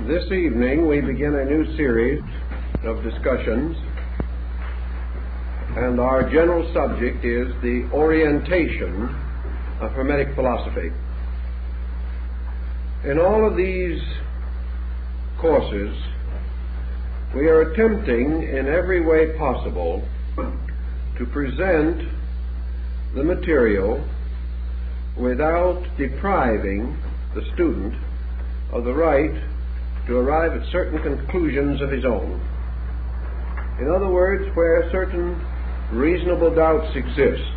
This evening we begin a new series of discussions, and our general subject is the orientation of Hermetic philosophy. In all of these courses, we are attempting in every way possible to present the material without depriving the student of the right to arrive at certain conclusions of his own. In other words, where certain reasonable doubts exist,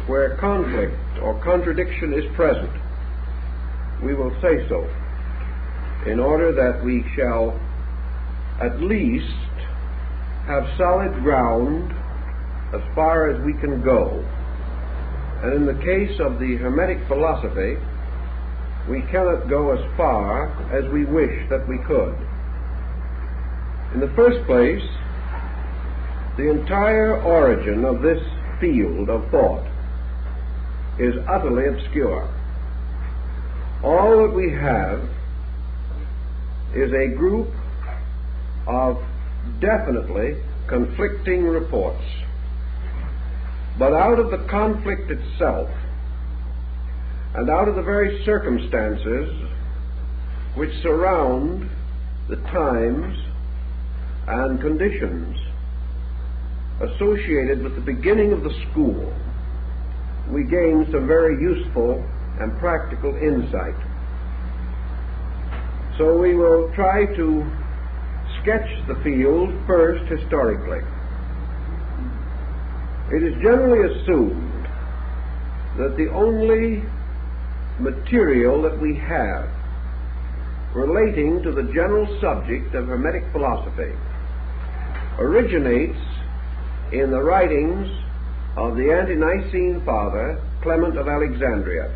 where conflict or contradiction is present, we will say so, in order that we shall at least have solid ground as far as we can go. And in the case of the Hermetic philosophy, we cannot go as far as we wish that we could. In the first place, the entire origin of this field of thought is utterly obscure. All that we have is a group of definitely conflicting reports. But out of the conflict itself, and out of the very circumstances which surround the times and conditions associated with the beginning of the school, we gain some very useful and practical insight. So we will try to sketch the field first historically. It is generally assumed that the only material that we have relating to the general subject of Hermetic philosophy originates in the writings of the ante-Nicene father Clement of Alexandria.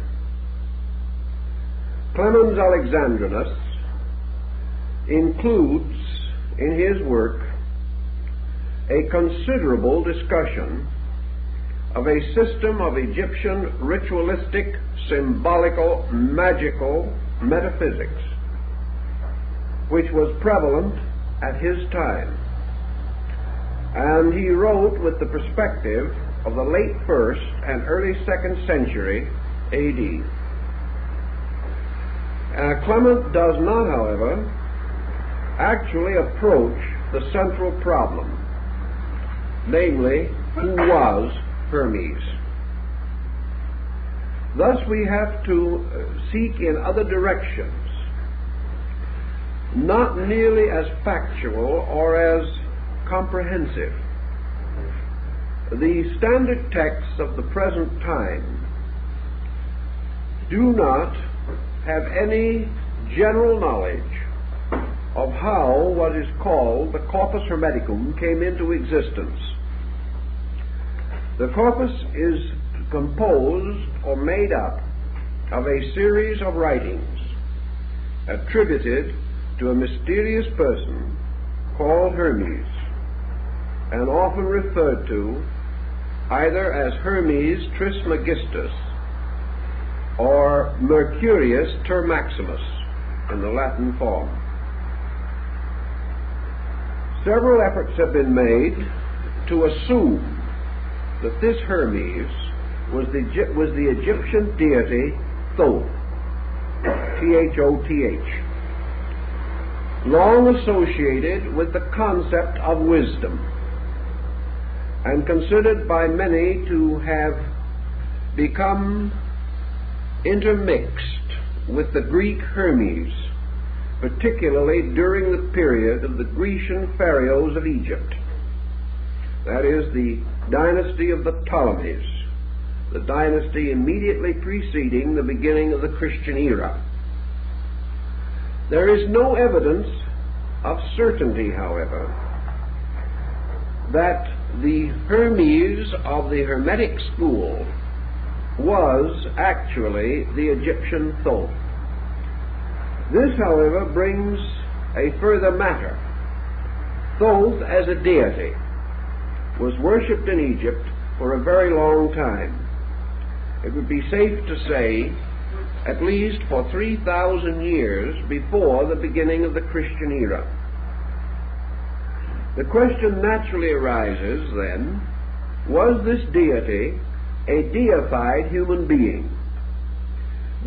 Clemens Alexandrinus includes in his work a considerable discussion of a system of Egyptian ritualistic, symbolical, magical metaphysics, which was prevalent at his time. And he wrote with the perspective of the late 1st and early 2nd century A.D. Clement does not, however, actually approach the central problem, namely, who was Hermes. Thus we have to seek in other directions, not nearly as factual or as comprehensive. The standard texts of the present time do not have any general knowledge of how what is called the corpus hermeticum came into existence. The corpus is composed or made up of a series of writings attributed to a mysterious person called Hermes, and often referred to either as Hermes Trismegistus or Mercurius Termaximus in the Latin form. Several efforts have been made to assume that this Hermes was the Egyptian deity Thoth, Thoth, long associated with the concept of wisdom, and considered by many to have become intermixed with the Greek Hermes, particularly during the period of the Grecian pharaohs of Egypt. That is, the dynasty of the Ptolemies, the dynasty immediately preceding the beginning of the Christian era. There is no evidence of certainty, however, that the Hermes of the Hermetic school was actually the Egyptian Thoth. This, however, brings a further matter. Thoth as a deity was worshipped in Egypt for a very long time. It would be safe to say at least for 3,000 years before the beginning of the Christian era. The question naturally arises then, was this deity a deified human being?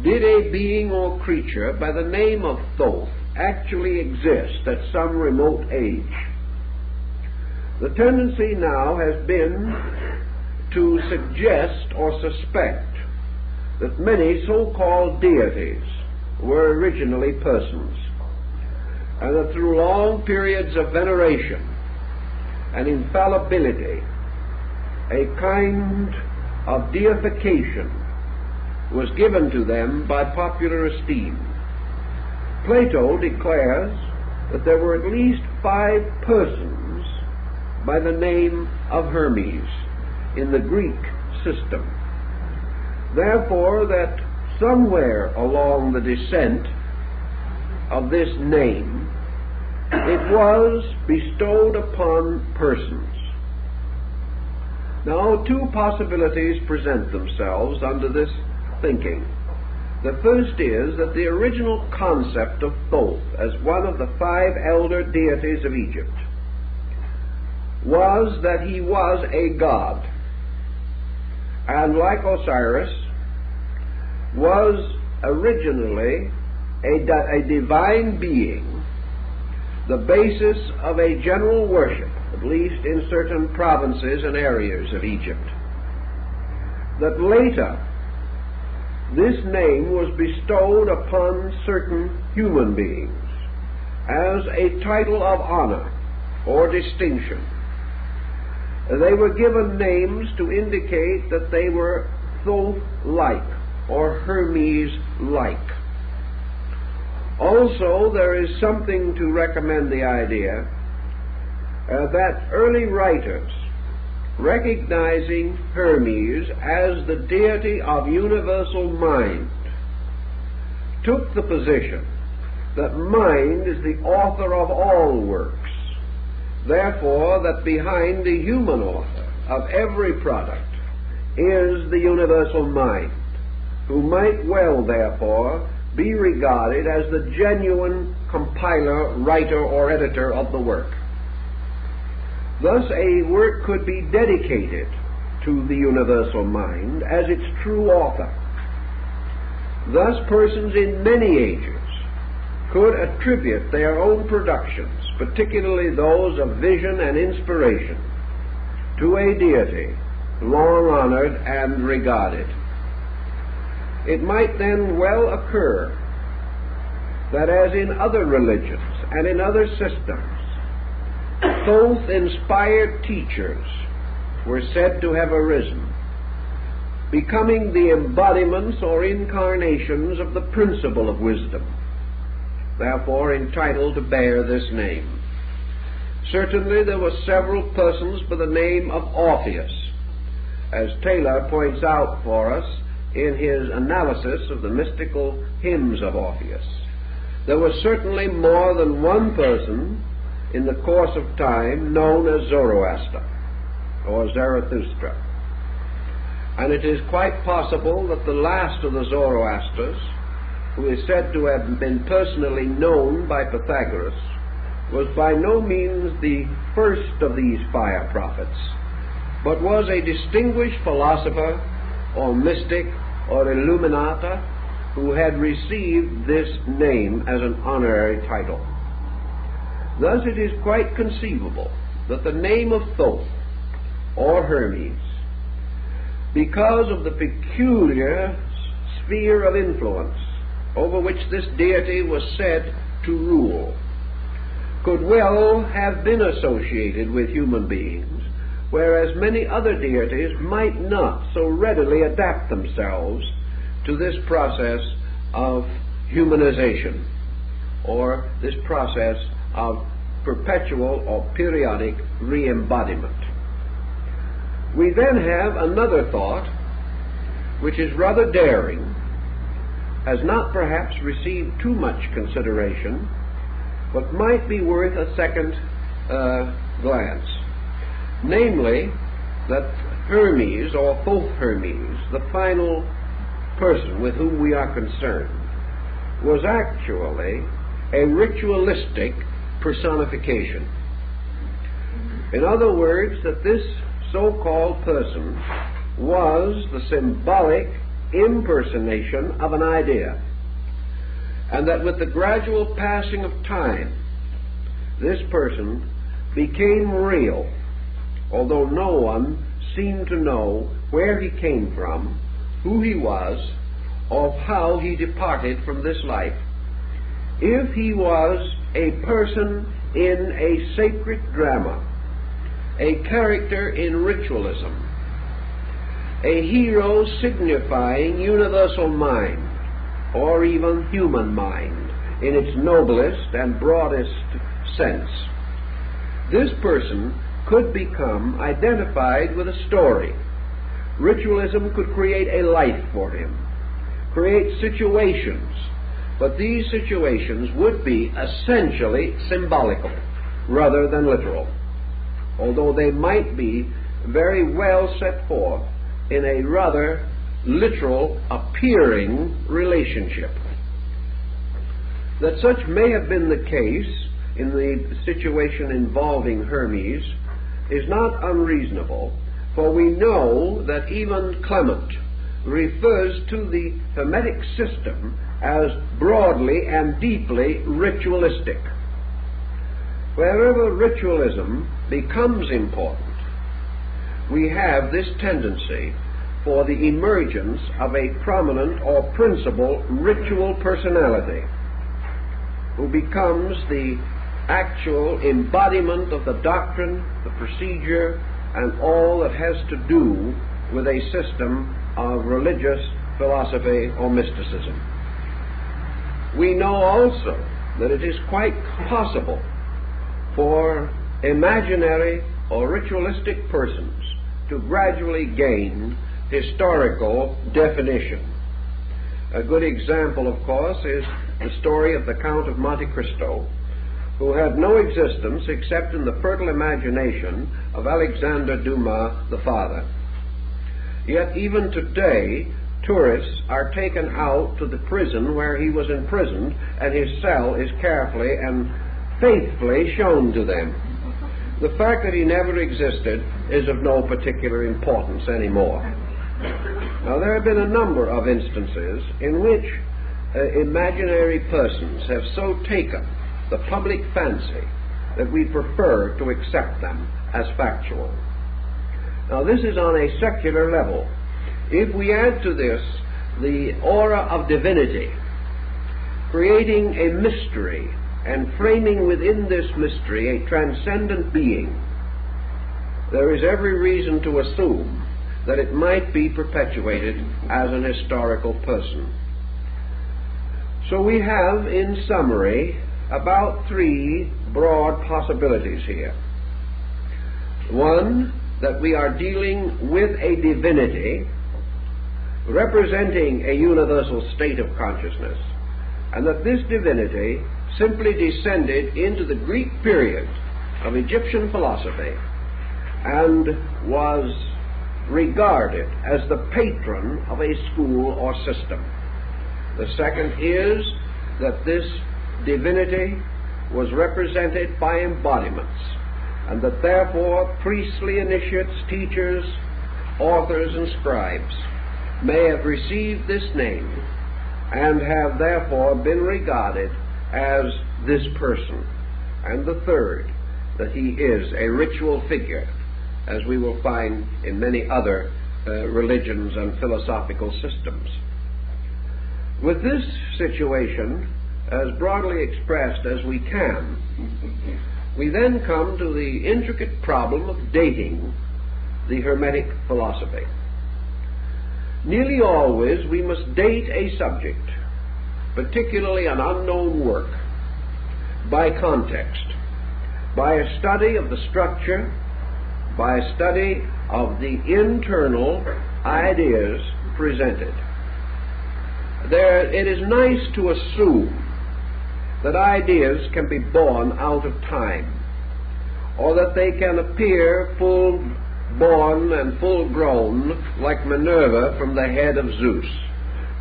Did a being or creature by the name of Thoth actually exist at some remote age? The tendency now has been to suggest or suspect that many so-called deities were originally persons, and that through long periods of veneration and infallibility, a kind of deification was given to them by popular esteem. Plato declares that there were at least 5 persons by the name of Hermes in the Greek system. Therefore, that somewhere along the descent of this name, it was bestowed upon persons. Now, 2 possibilities present themselves under this thinking. The first is that the original concept of Thoth as one of the 5 elder deities of Egypt was that he was a god, and like Osiris, was originally a divine being, the basis of a general worship, at least in certain provinces and areas of Egypt. That later, this name was bestowed upon certain human beings as a title of honor or distinction. They were given names to indicate that they were Thoth-like or Hermes-like. Also, there is something to recommend the idea that early writers, recognizing Hermes as the deity of universal mind, took the position that mind is the author of all works. Therefore, that behind the human author of every product is the universal mind, who might well, therefore, be regarded as the genuine compiler, writer, or editor of the work. Thus, a work could be dedicated to the universal mind as its true author. Thus, persons in many ages could attribute their own productions, particularly those of vision and inspiration, to a deity long honored and regarded. It might then well occur that, as in other religions and in other systems, Thoth-inspired teachers were said to have arisen, becoming the embodiments or incarnations of the principle of wisdom, therefore entitled to bear this name. Certainly there were several persons by the name of Orpheus, as Taylor points out for us in his analysis of the mystical hymns of Orpheus. There was certainly more than one person in the course of time known as Zoroaster or Zarathustra. And it is quite possible that the last of the Zoroasters, who is said to have been personally known by Pythagoras, was by no means the first of these fire prophets, but was a distinguished philosopher or mystic or illuminata who had received this name as an honorary title. Thus it is quite conceivable that the name of Thoth or Hermes, because of the peculiar sphere of influence over which this deity was said to rule, could well have been associated with human beings, whereas many other deities might not so readily adapt themselves to this process of humanization, or this process of perpetual or periodic re-embodiment. We then have another thought, which is rather daring, has not perhaps received too much consideration, but might be worth a second glance. Namely, that Hermes, or Thoth Hermes, the final person with whom we are concerned was actually a ritualistic personification. In other words, that this so-called person was the symbolic impersonation of an idea, and that with the gradual passing of time, this person became real, although no one seemed to know where he came from, who he was, or how he departed from this life. If he was a person in a sacred drama, a character in ritualism, a hero signifying universal mind, or even human mind in its noblest and broadest sense, this person could become identified with a story. Ritualism could create a life for him, create situations, but these situations would be essentially symbolical rather than literal, although they might be very well set forth in a rather literal appearing relationship. That such may have been the case in the situation involving Hermes is not unreasonable, for we know that even Clement refers to the Hermetic system as broadly and deeply ritualistic. Wherever ritualism becomes important, we have this tendency for the emergence of a prominent or principal ritual personality who becomes the actual embodiment of the doctrine, the procedure, and all that has to do with a system of religious philosophy or mysticism. We know also that it is quite possible for imaginary or ritualistic persons to gradually gain historical definition. A good example, of course, is the story of the Count of Monte Cristo, who had no existence except in the fertile imagination of Alexander Dumas the father. Yet even today, tourists are taken out to the prison where he was imprisoned, and his cell is carefully and faithfully shown to them. The fact that he never existed is of no particular importance anymore. Now, there have been a number of instances in which imaginary persons have so taken the public fancy that we prefer to accept them as factual. Now, this is on a secular level. If we add to this the aura of divinity, creating a mystery and framing within this mystery a transcendent being, there is every reason to assume that it might be perpetuated as an historical person. So we have, in summary, about three broad possibilities here. One, that we are dealing with a divinity representing a universal state of consciousness, and that this divinity simply descended into the Greek period of Egyptian philosophy and was regarded as the patron of a school or system. The second is that this divinity was represented by embodiments, and that therefore priestly initiates, teachers, authors, and scribes may have received this name and have therefore been regarded as this person. And the third, that he is a ritual figure, as we will find in many other religions and philosophical systems. With this situation as broadly expressed as we can, we then come to the intricate problem of dating the Hermetic philosophy. Nearly always we must date a subject, particularly an unknown work, by context, by a study of the structure, by a study of the internal ideas presented. It is nice to assume that ideas can be born out of time, or that they can appear full-born and full-grown like Minerva from the head of Zeus.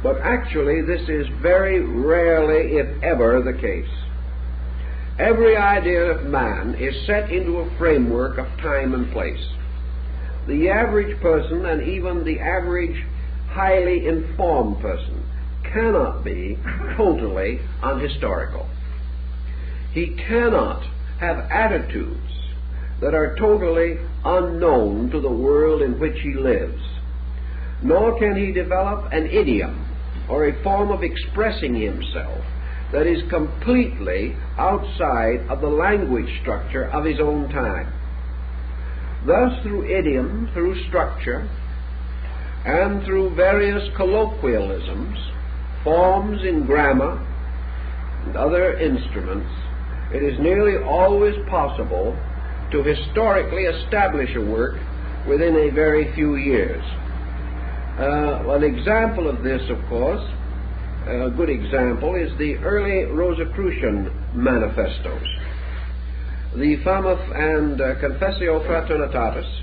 but actually this is very rarely, if ever, the case. Every idea of man is set into a framework of time and place. The average person, and even the average highly informed person, cannot be totally unhistorical. He cannot have attitudes that are totally unknown to the world in which he lives, nor can he develop an idiom or a form of expressing himself that is completely outside of the language structure of his own time. Thus, through idiom, through structure, and through various colloquialisms, forms in grammar, and other instruments, it is nearly always possible to historically establish a work within a very few years. An example of this, of course, a good example, is the early Rosicrucian manifestos. The Fama and Confessio Fraternitatis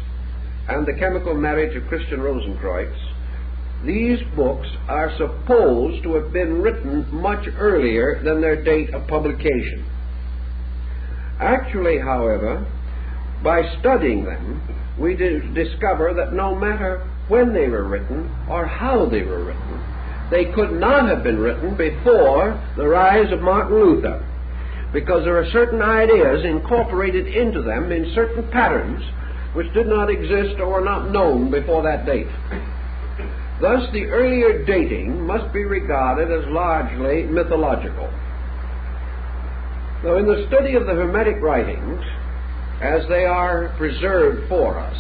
and the Chemical Marriage of Christian Rosenkreutz, these books are supposed to have been written much earlier than their date of publication. Actually, however, by studying them, we discover that no matter when they were written or how they were written, they could not have been written before the rise of Martin Luther, because there are certain ideas incorporated into them in certain patterns which did not exist or were not known before that date. Thus, the earlier dating must be regarded as largely mythological. Now, in the study of the Hermetic writings, as they are preserved for us,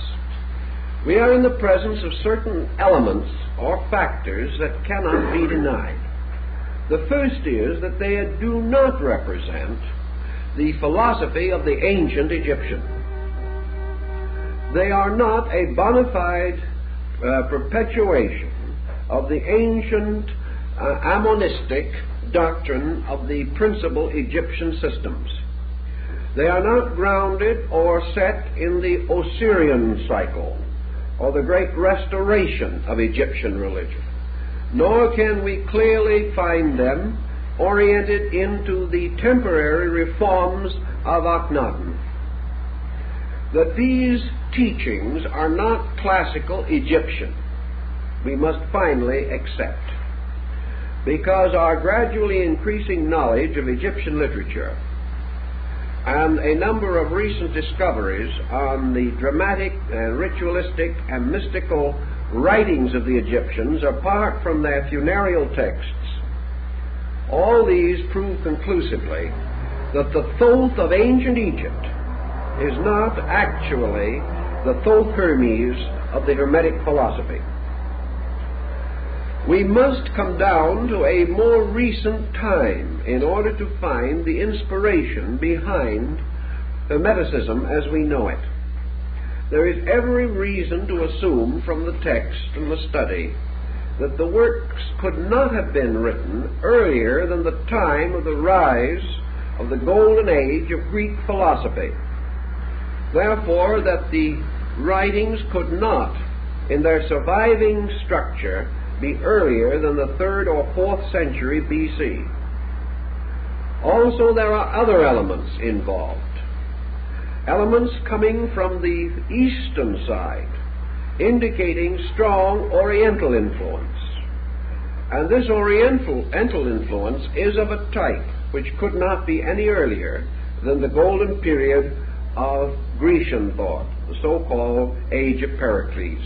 we are in the presence of certain elements or factors that cannot be denied. The first is that they do not represent the philosophy of the ancient Egyptian. They are not a bona fide perpetuation of the ancient Ammonistic doctrine of the principal Egyptian systems. They are not grounded or set in the Osirian cycle or the great restoration of Egyptian religion, nor can we clearly find them oriented into the temporary reforms of Akhenaten. That these teachings are not classical Egyptian, we must finally accept, because our gradually increasing knowledge of Egyptian literature and a number of recent discoveries on the dramatic and ritualistic and mystical writings of the Egyptians, apart from their funereal texts, all these prove conclusively that the Thoth of ancient Egypt is not actually the Thoth Hermes of the Hermetic philosophy. We must come down to a more recent time in order to find the inspiration behind Hermeticism as we know it. There is every reason to assume from the text and the study that the works could not have been written earlier than the time of the rise of the golden age of Greek philosophy. Therefore, that the writings could not, in their surviving structure, be earlier than the 3rd or 4th century BC. Also, there are other elements involved. Elements coming from the eastern side, indicating strong Oriental influence. And this Oriental influence is of a type which could not be any earlier than the golden period of Grecian thought, the so-called Age of Pericles.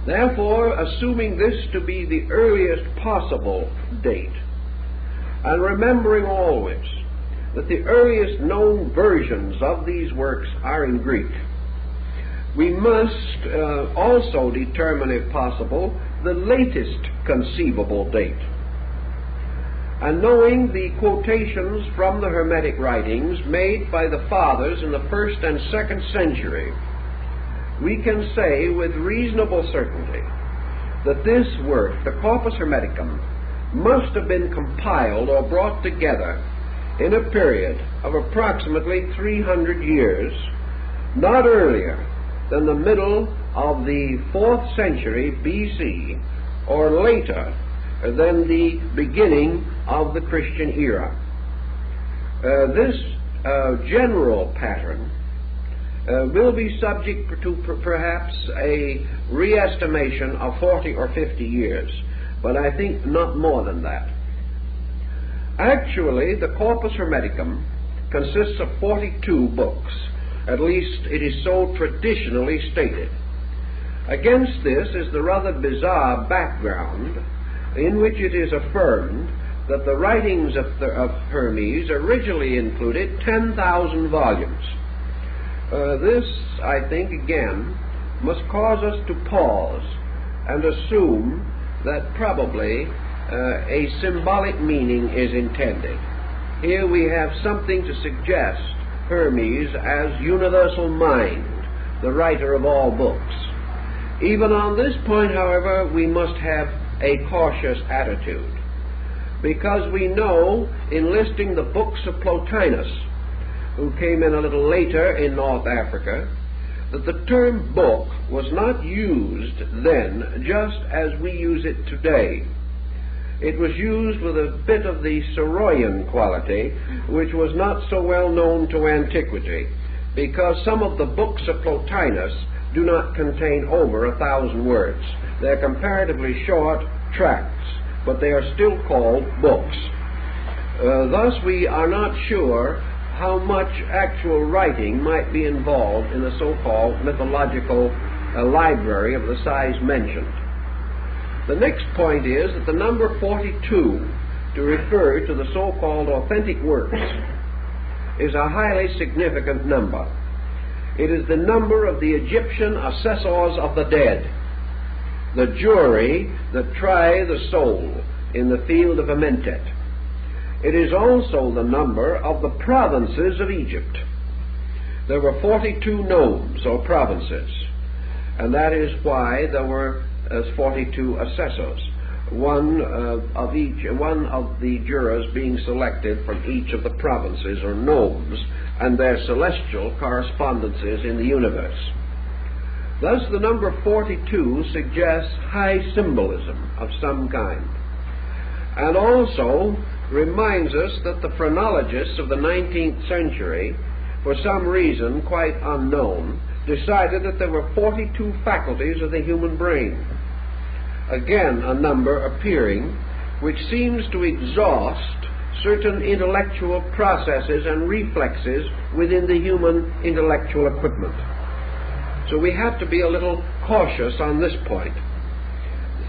Therefore, assuming this to be the earliest possible date, and remembering always that the earliest known versions of these works are in Greek, we must also determine, if possible, the latest conceivable date. And knowing the quotations from the Hermetic writings made by the Fathers in the 1st and 2nd century, we can say with reasonable certainty that this work, the Corpus Hermeticum, must have been compiled or brought together in a period of approximately 300 years, not earlier than the middle of the 4th century BC, or later than the beginning of the Christian era. This general pattern will be subject to perhaps a re-estimation of 40 or 50 years, but I think not more than that. Actually, the Corpus Hermeticum consists of 42 books. At least it is so traditionally stated. Against this is the rather bizarre background in which it is affirmed that the writings of Hermes originally included 10,000 volumes. This, I think, again, must cause us to pause and assume that probably a symbolic meaning is intended. Here we have something to suggest Hermes as universal mind, the writer of all books. Even on this point, however, we must have a cautious attitude, because we know, in listing the books of Plotinus, who came in a little later in North Africa, that the term book was not used then just as we use it today. It was used with a bit of the Soroyan quality, which was not so well known to antiquity, because some of the books of Plotinus do not contain over 1,000 words. They're comparatively short tracts, but they are still called books. Thus, we are not sure how much actual writing might be involved in the so-called mythological library of the size mentioned. The next point is that the number 42, to refer to the so-called authentic works, is a highly significant number. It is the number of the Egyptian assessors of the dead, the jury that try the soul in the field of Amentet. It is also the number of the provinces of Egypt. There were 42 nomes, or provinces, and that is why there were 42 assessors, one of the jurors being selected from each of the provinces or nomes and their celestial correspondences in the universe. Thus the number 42 suggests high symbolism of some kind, and also reminds us that the phrenologists of the 19th century, for some reason quite unknown, decided that there were 42 faculties of the human brain. Again, a number appearing which seems to exhaust certain intellectual processes and reflexes within the human intellectual equipment. So we have to be a little cautious on this point,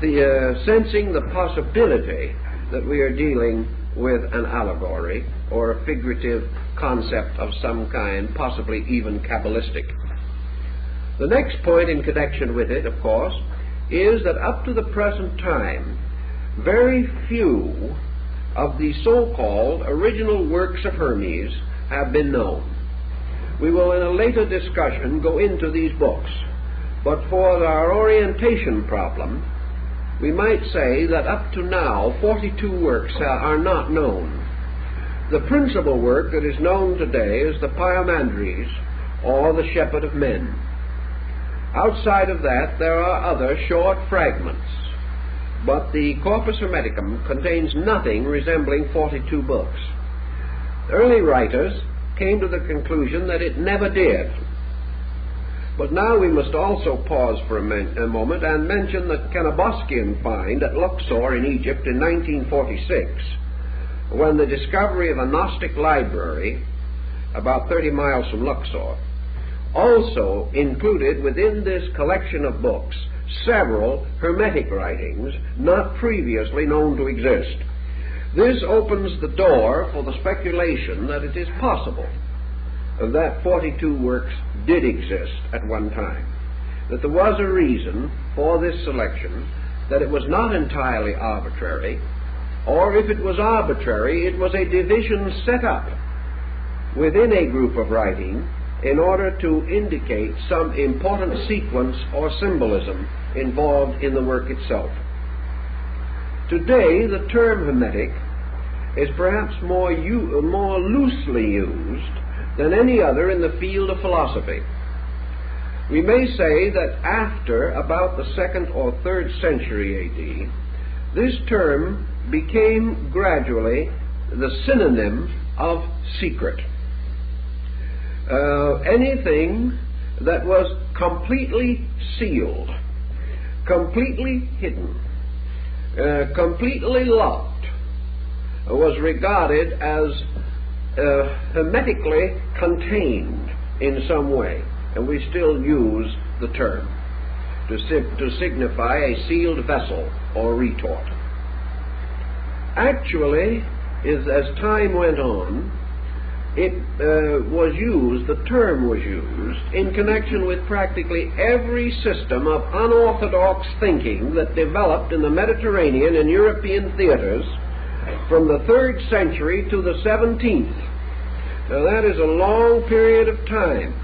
sensing the possibility that we are dealing with an allegory or a figurative concept of some kind, possibly even Kabbalistic. The next point in connection with it, of course, is that up to the present time, very few of the so-called original works of Hermes have been known. We will in a later discussion go into these books, but for our orientation problem, we might say that up to now 42 works are not known. The principal work that is known today is the Pyamandres, or the Shepherd of Men. Outside of that, there are other short fragments, but the Corpus Hermeticum contains nothing resembling 42 books. Early writers came to the conclusion that it never did. But now we must also pause for a moment and mention the Canoboskian find at Luxor in Egypt in 1946, when the discovery of a Gnostic library about 30 miles from Luxor also included within this collection of books several Hermetic writings not previously known to exist. This opens the door for the speculation that it is possible that 42 works did exist at one time, that there was a reason for this selection, that it was not entirely arbitrary, or if it was arbitrary, it was a division set up within a group of writing in order to indicate some important sequence or symbolism involved in the work itself. Today, the term Hermetic is perhaps more loosely used than any other in the field of philosophy. We may say that after about the 2nd or 3rd century A.D., this term became gradually the synonym of secret. Anything that was completely sealed, completely hidden, completely locked, was regarded as hermetically contained in some way, and we still use the term to signify a sealed vessel or retort. Actually, as time went on, the term was used in connection with practically every system of unorthodox thinking that developed in the Mediterranean and European theaters from the 3rd century to the 17th. Now that is a long period of time.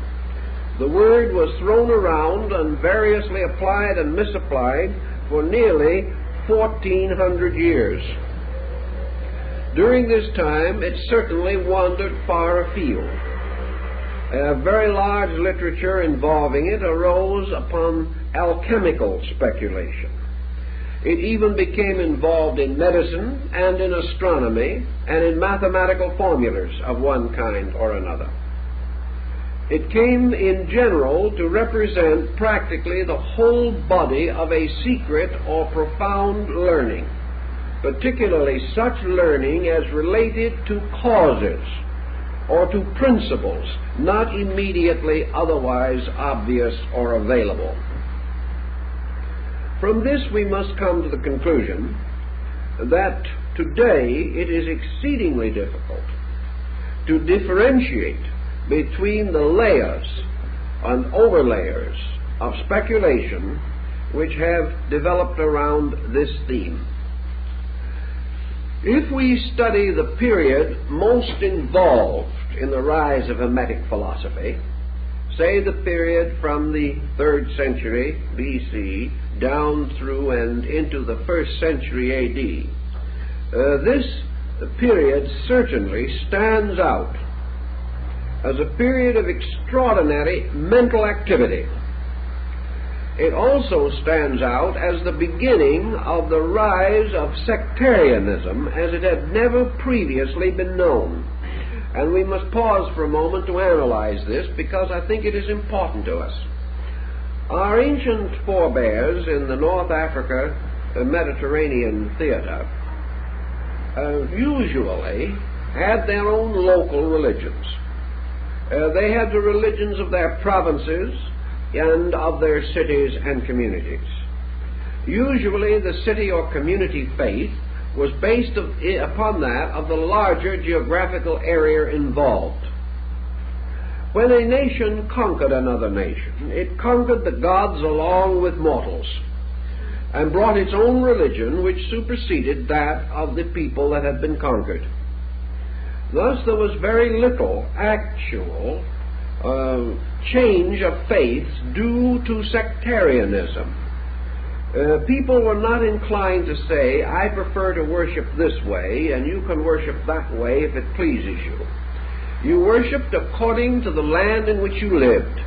The word was thrown around and variously applied and misapplied for nearly 1400 years. During this time, it certainly wandered far afield. A very large literature involving it arose upon alchemical speculation. It even became involved in medicine and in astronomy and in mathematical formulas of one kind or another. It came in general to represent practically the whole body of a secret or profound learning, particularly such learning as related to causes or to principles not immediately otherwise obvious or available. From this we must come to the conclusion that today it is exceedingly difficult to differentiate between the layers and overlayers of speculation which have developed around this theme. If we study the period most involved in the rise of Hermetic philosophy, say the period from the 3rd century B.C. down through and into the 1st century A.D., this period certainly stands out as a period of extraordinary mental activity. It also stands out as the beginning of the rise of sectarianism as it had never previously been known. And we must pause for a moment to analyze this, because I think it is important to us. Our ancient forebears in the North Africa Mediterranean theater usually had their own local religions. They had the religions of their provinces and of their cities and communities. Usually the city or community faith was based upon that of the larger geographical area involved. When a nation conquered another nation, it conquered the gods along with mortals, and brought its own religion which superseded that of the people that had been conquered. Thus there was very little actual change of faiths due to sectarianism. People were not inclined to say, I prefer to worship this way and you can worship that way if it pleases you. You worshipped according to the land in which you lived.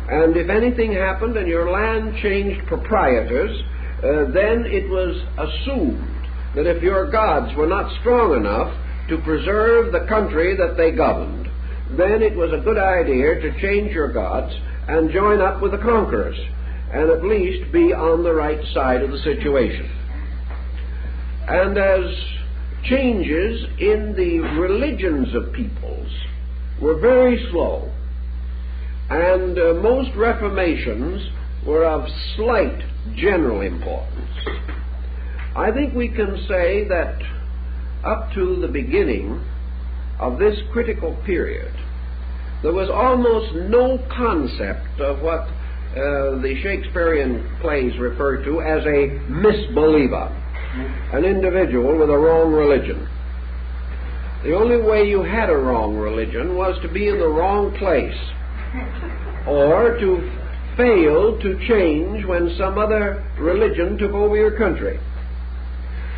And if anything happened and your land changed proprietors, then it was assumed that if your gods were not strong enough to preserve the country that they governed, then it was a good idea to change your gods and join up with the conquerors, and at least be on the right side of the situation. And as changes in the religions of peoples were very slow, and most reformations were of slight general importance, I think we can say that up to the beginning of this critical period, there was almost no concept of what the Shakespearean plays refer to as a misbeliever, an individual with a wrong religion. The only way you had a wrong religion was to be in the wrong place, or to fail to change when some other religion took over your country.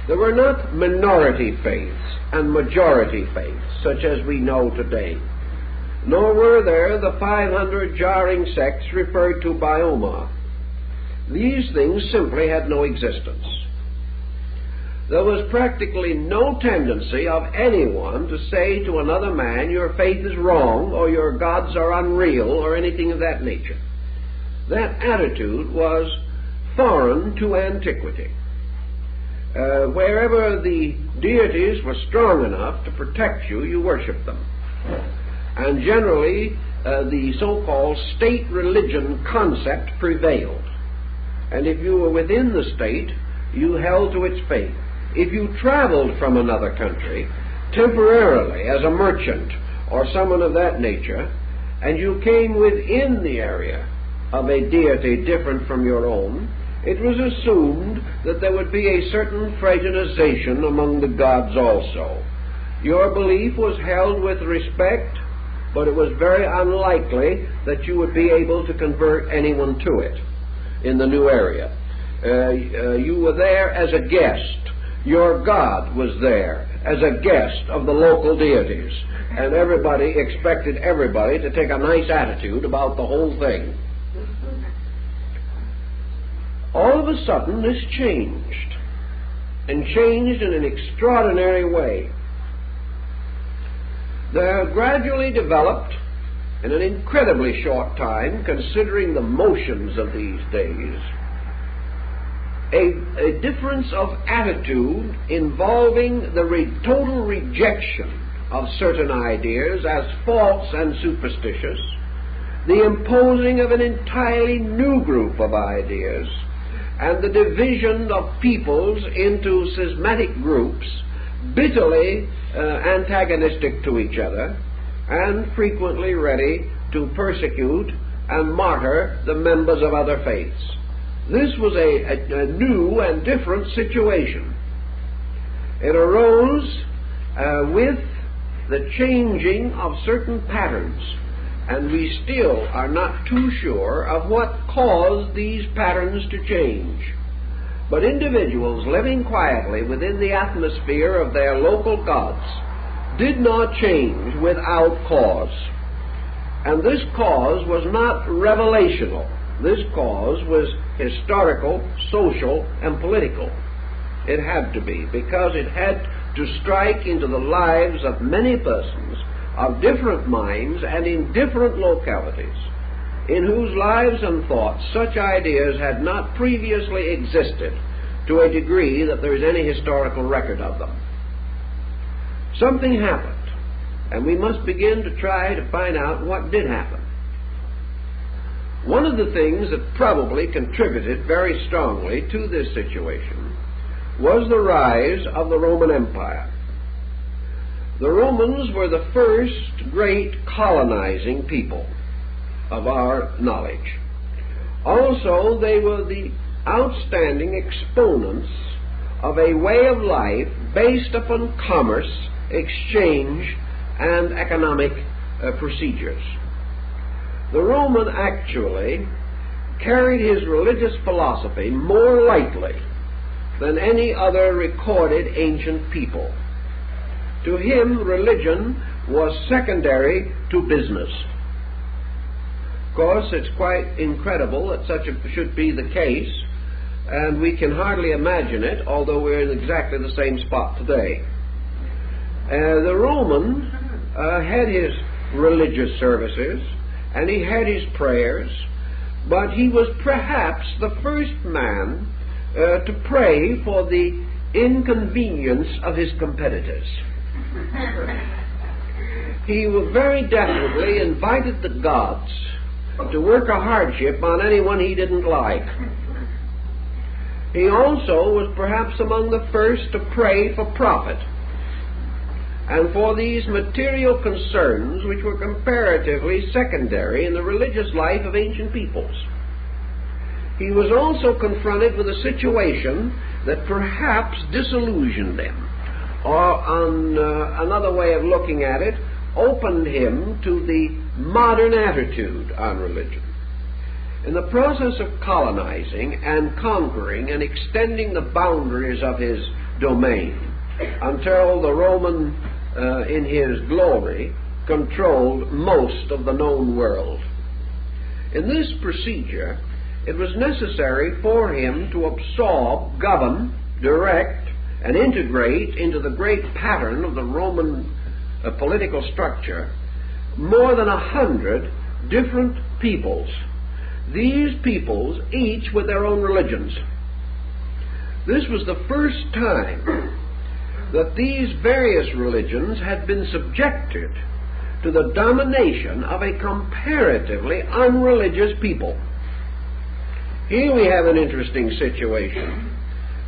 There were not minority faiths and majority faiths such as we know today. nor were there the 500 jarring sects referred to by Omar. These things simply had no existence. There was practically no tendency of anyone to say to another man, your faith is wrong, or your gods are unreal, or anything of that nature. That attitude was foreign to antiquity. Wherever the deities were strong enough to protect you, you worshiped them. And generally, the so-called state religion concept prevailed. And if you were within the state, you held to its faith. If you traveled from another country, temporarily as a merchant or someone of that nature, and you came within the area of a deity different from your own, it was assumed that there would be a certain fraternization among the gods also. Your belief was held with respect, but it was very unlikely that you would be able to convert anyone to it in the new area. You were there as a guest. Your God was there as a guest of the local deities, and everybody expected everybody to take a nice attitude about the whole thing. All of a sudden this changed, and changed in an extraordinary way. There gradually developed, in an incredibly short time, considering the motions of these days, a difference of attitude involving the total rejection of certain ideas as false and superstitious, the imposing of an entirely new group of ideas, and the division of peoples into schismatic groups, bitterly antagonistic to each other, and frequently ready to persecute and martyr the members of other faiths. This was a new and different situation. It arose with the changing of certain patterns, and we still are not too sure of what caused these patterns to change. But individuals living quietly within the atmosphere of their local gods did not change without cause. And this cause was not revelational. This cause was historical, social, and political. It had to be, because it had to strike into the lives of many persons of different minds and in different localities, in whose lives and thoughts such ideas had not previously existed to a degree that there is any historical record of them. Something happened, and we must begin to try to find out what did happen. One of the things that probably contributed very strongly to this situation was the rise of the Roman Empire. The Romans were the first great colonizing people of our knowledge. Also, they were the outstanding exponents of a way of life based upon commerce, exchange, and economic procedures. The Roman actually carried his religious philosophy more lightly than any other recorded ancient people. To him, religion was secondary to business. Of course, it's quite incredible that such should be the case, and we can hardly imagine it, although we're in exactly the same spot today. The Roman had his religious services, and he had his prayers, but he was perhaps the first man to pray for the inconvenience of his competitors. He very definitely invited the gods to work a hardship on anyone he didn't like. He also was perhaps among the first to pray for profit and for these material concerns which were comparatively secondary in the religious life of ancient peoples. He was also confronted with a situation that perhaps disillusioned him, or on another way of looking at it, opened him to the modern attitude on religion. In the process of colonizing and conquering and extending the boundaries of his domain until the Roman, in his glory, controlled most of the known world. In this procedure, it was necessary for him to absorb, govern, direct, and integrate into the great pattern of the Roman political structure more than 100 different peoples. These peoples, each with their own religions. This was the first time that these various religions had been subjected to the domination of a comparatively unreligious people. Here we have an interesting situation,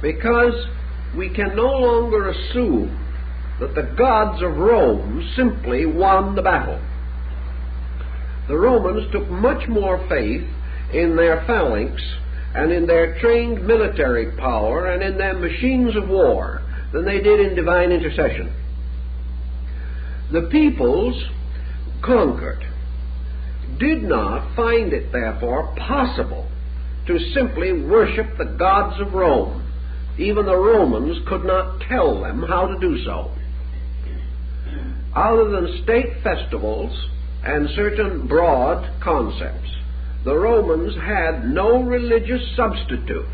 because we can no longer assume that the gods of Rome simply won the battle. The Romans took much more faith in their phalanx and in their trained military power and in their machines of war than they did in divine intercession. The peoples conquered did not find it, therefore, possible to simply worship the gods of Rome. Even the Romans could not tell them how to do so. Other than state festivals and certain broad concepts, the Romans had no religious substitute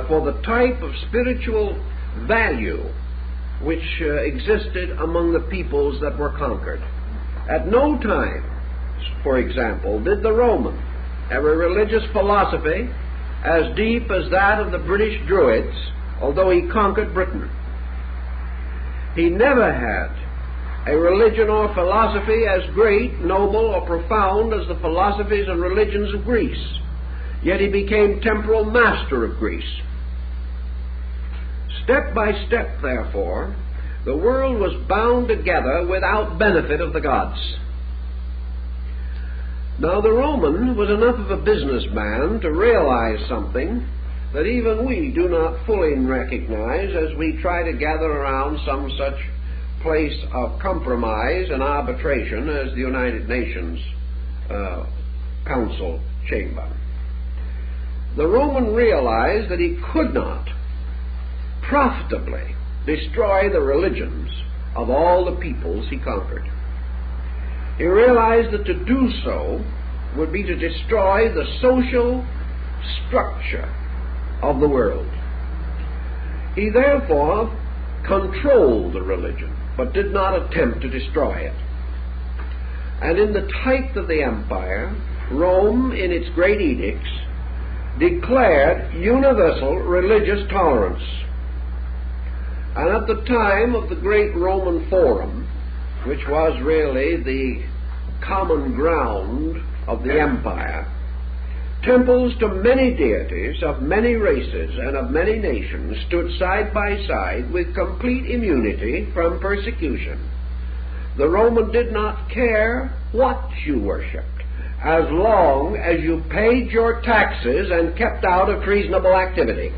for the type of spiritual value which existed among the peoples that were conquered. At no time, for example, did the Roman have a religious philosophy as deep as that of the British Druids, although he conquered Britain. He never had a religion or philosophy as great, noble, or profound as the philosophies and religions of Greece, yet he became temporal master of Greece. Step by step, therefore, the world was bound together without benefit of the gods. Now, the Roman was enough of a businessman to realize something that even we do not fully recognize as we try to gather around some such place of compromise and arbitration as the United Nations Council chamber. The Roman realized that he could not profitably destroy the religions of all the peoples he conquered. He realized that to do so would be to destroy the social structure of the world. He therefore controlled the religion, but did not attempt to destroy it. And in the height of the empire, Rome, in its great edicts, declared universal religious tolerance. And at the time of the great Roman Forum, which was really the common ground of the empire, temples to many deities of many races and of many nations stood side by side with complete immunity from persecution. The Roman did not care what you worshipped, as long as you paid your taxes and kept out of treasonable activity.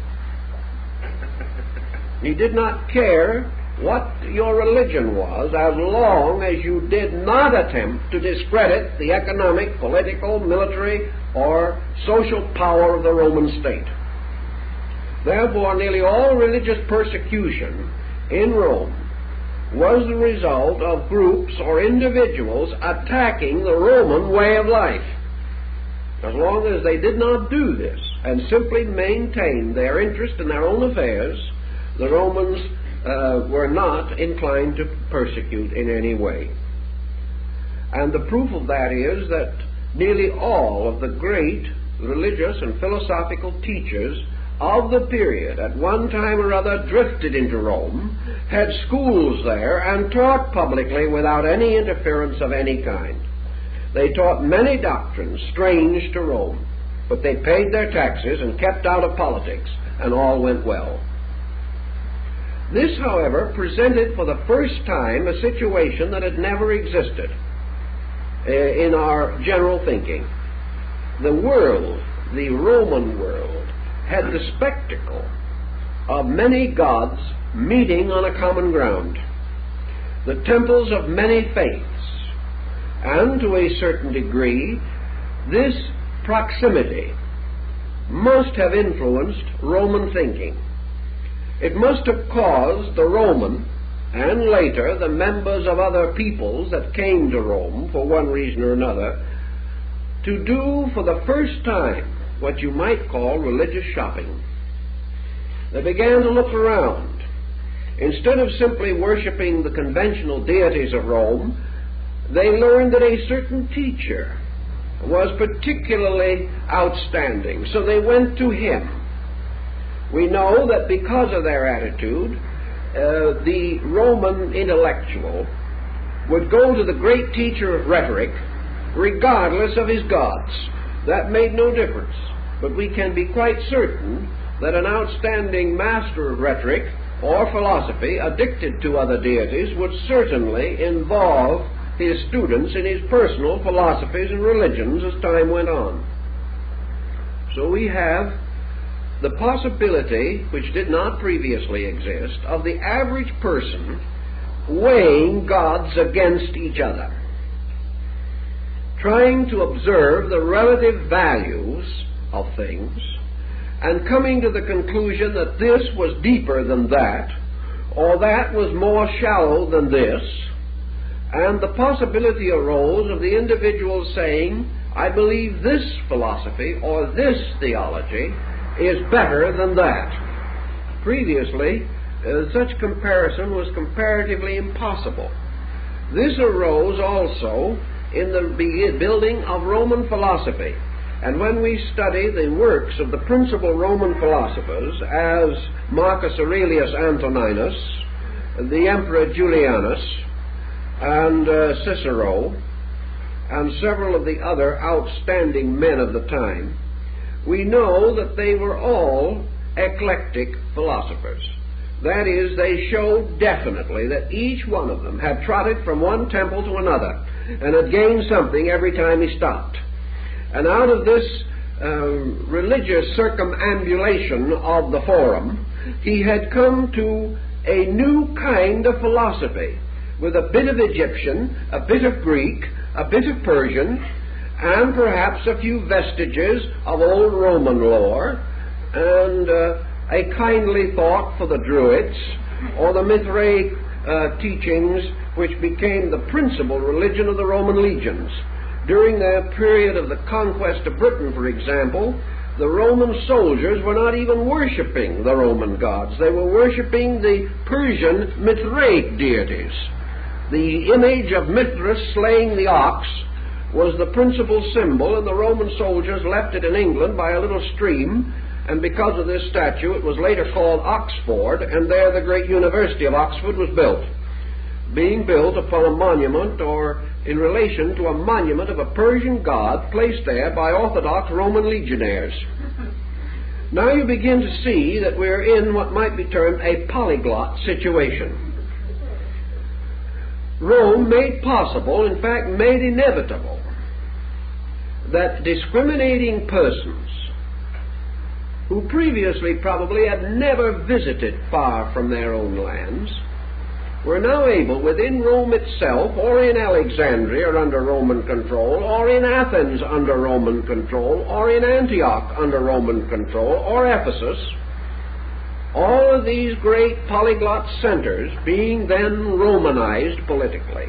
He did not care what your religion was, as long as you did not attempt to discredit the economic, political, military, or social power of the Roman state. Therefore, nearly all religious persecution in Rome was the result of groups or individuals attacking the Roman way of life. As long as they did not do this and simply maintained their interest in their own affairs, the Romans were not inclined to persecute in any way. And the proof of that is that nearly all of the great religious and philosophical teachers of the period at one time or other drifted into Rome, had schools there, and taught publicly without any interference of any kind. They taught many doctrines strange to Rome, but they paid their taxes and kept out of politics, and all went well. This, however, presented for the first time a situation that had never existed in our general thinking. The world, the Roman world, had the spectacle of many gods meeting on a common ground, the temples of many faiths, and to a certain degree, this proximity must have influenced Roman thinking. It must have caused the Roman and later the members of other peoples that came to Rome for one reason or another, to do for the first time what you might call religious shopping. They began to look around. Instead of simply worshiping the conventional deities of Rome, they learned that a certain teacher was particularly outstanding, so they went to him. We know that because of their attitude, the Roman intellectual would go to the great teacher of rhetoric regardless of his gods. That made no difference. But we can be quite certain that an outstanding master of rhetoric or philosophy, addicted to other deities, would certainly involve his students in his personal philosophies and religions as time went on. So we have the possibility, which did not previously exist, of the average person weighing gods against each other, trying to observe the relative values of things, and coming to the conclusion that this was deeper than that, or that was more shallow than this, and the possibility arose of the individual saying, I believe this philosophy or this theology is better than that. Previously, such comparison was comparatively impossible. This arose also in the building of Roman philosophy. And when we study the works of the principal Roman philosophers, as Marcus Aurelius Antoninus, the Emperor Julianus, and Cicero, and several of the other outstanding men of the time, we know that they were all eclectic philosophers. That is, they showed definitely that each one of them had trotted from one temple to another and had gained something every time he stopped. And out of this religious circumambulation of the forum, he had come to a new kind of philosophy, with a bit of Egyptian, a bit of Greek, a bit of Persian, and perhaps a few vestiges of old Roman lore, and a kindly thought for the Druids, or the Mithraic teachings which became the principal religion of the Roman legions. During the period of the conquest of Britain, for example, the Roman soldiers were not even worshipping the Roman gods. They were worshipping the Persian Mithraic deities. The image of Mithras slaying the ox was the principal symbol, and the Roman soldiers left it in England by a little stream, and because of this statue it was later called Oxford, and there the great University of Oxford was built, being built upon a monument, or in relation to a monument of a Persian god placed there by Orthodox Roman legionnaires. Now you begin to see that we're in what might be termed a polyglot situation. Rome made possible, in fact made inevitable, that discriminating persons who previously probably had never visited far from their own lands were now able, within Rome itself, or in Alexandria under Roman control, or in Athens under Roman control, or in Antioch under Roman control, or Ephesus, all of these great polyglot centers being then Romanized politically,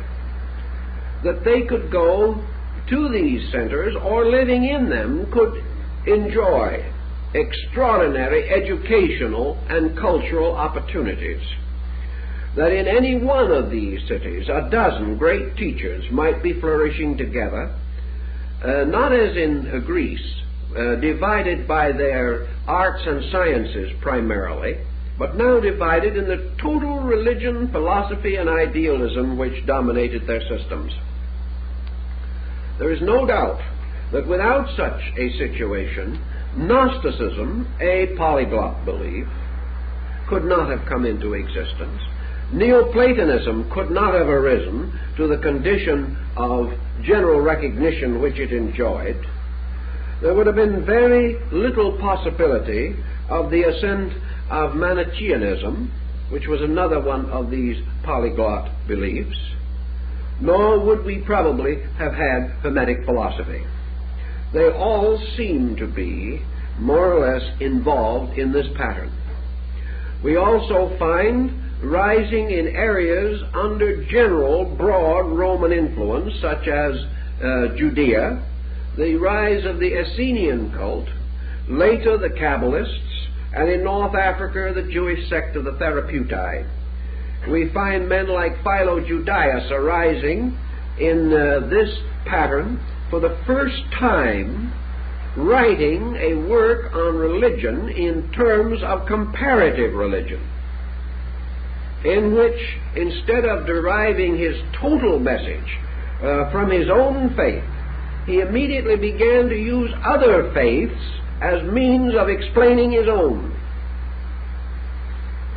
that they could go to these centers, or living in them could enjoy extraordinary educational and cultural opportunities. That in any one of these cities a dozen great teachers might be flourishing together, not as in Greece, divided by their arts and sciences primarily, but now divided in the total religion, philosophy, and idealism which dominated their systems. There is no doubt that without such a situation, Gnosticism, a polyglot belief, could not have come into existence. Neoplatonism could not have arisen to the condition of general recognition which it enjoyed. There would have been very little possibility of the ascent of Manichaeanism, which was another one of these polyglot beliefs, nor would we probably have had Hermetic philosophy. They all seem to be more or less involved in this pattern. We also find rising in areas under general broad Roman influence, such as Judea, the rise of the Essenian cult, later the Kabbalists, and in North Africa the Jewish sect of the Therapeutae. We find men like Philo-Judaeus arising in this pattern for the first time, writing a work on religion in terms of comparative religion, in which, instead of deriving his total message from his own faith, he immediately began to use other faiths as means of explaining his own.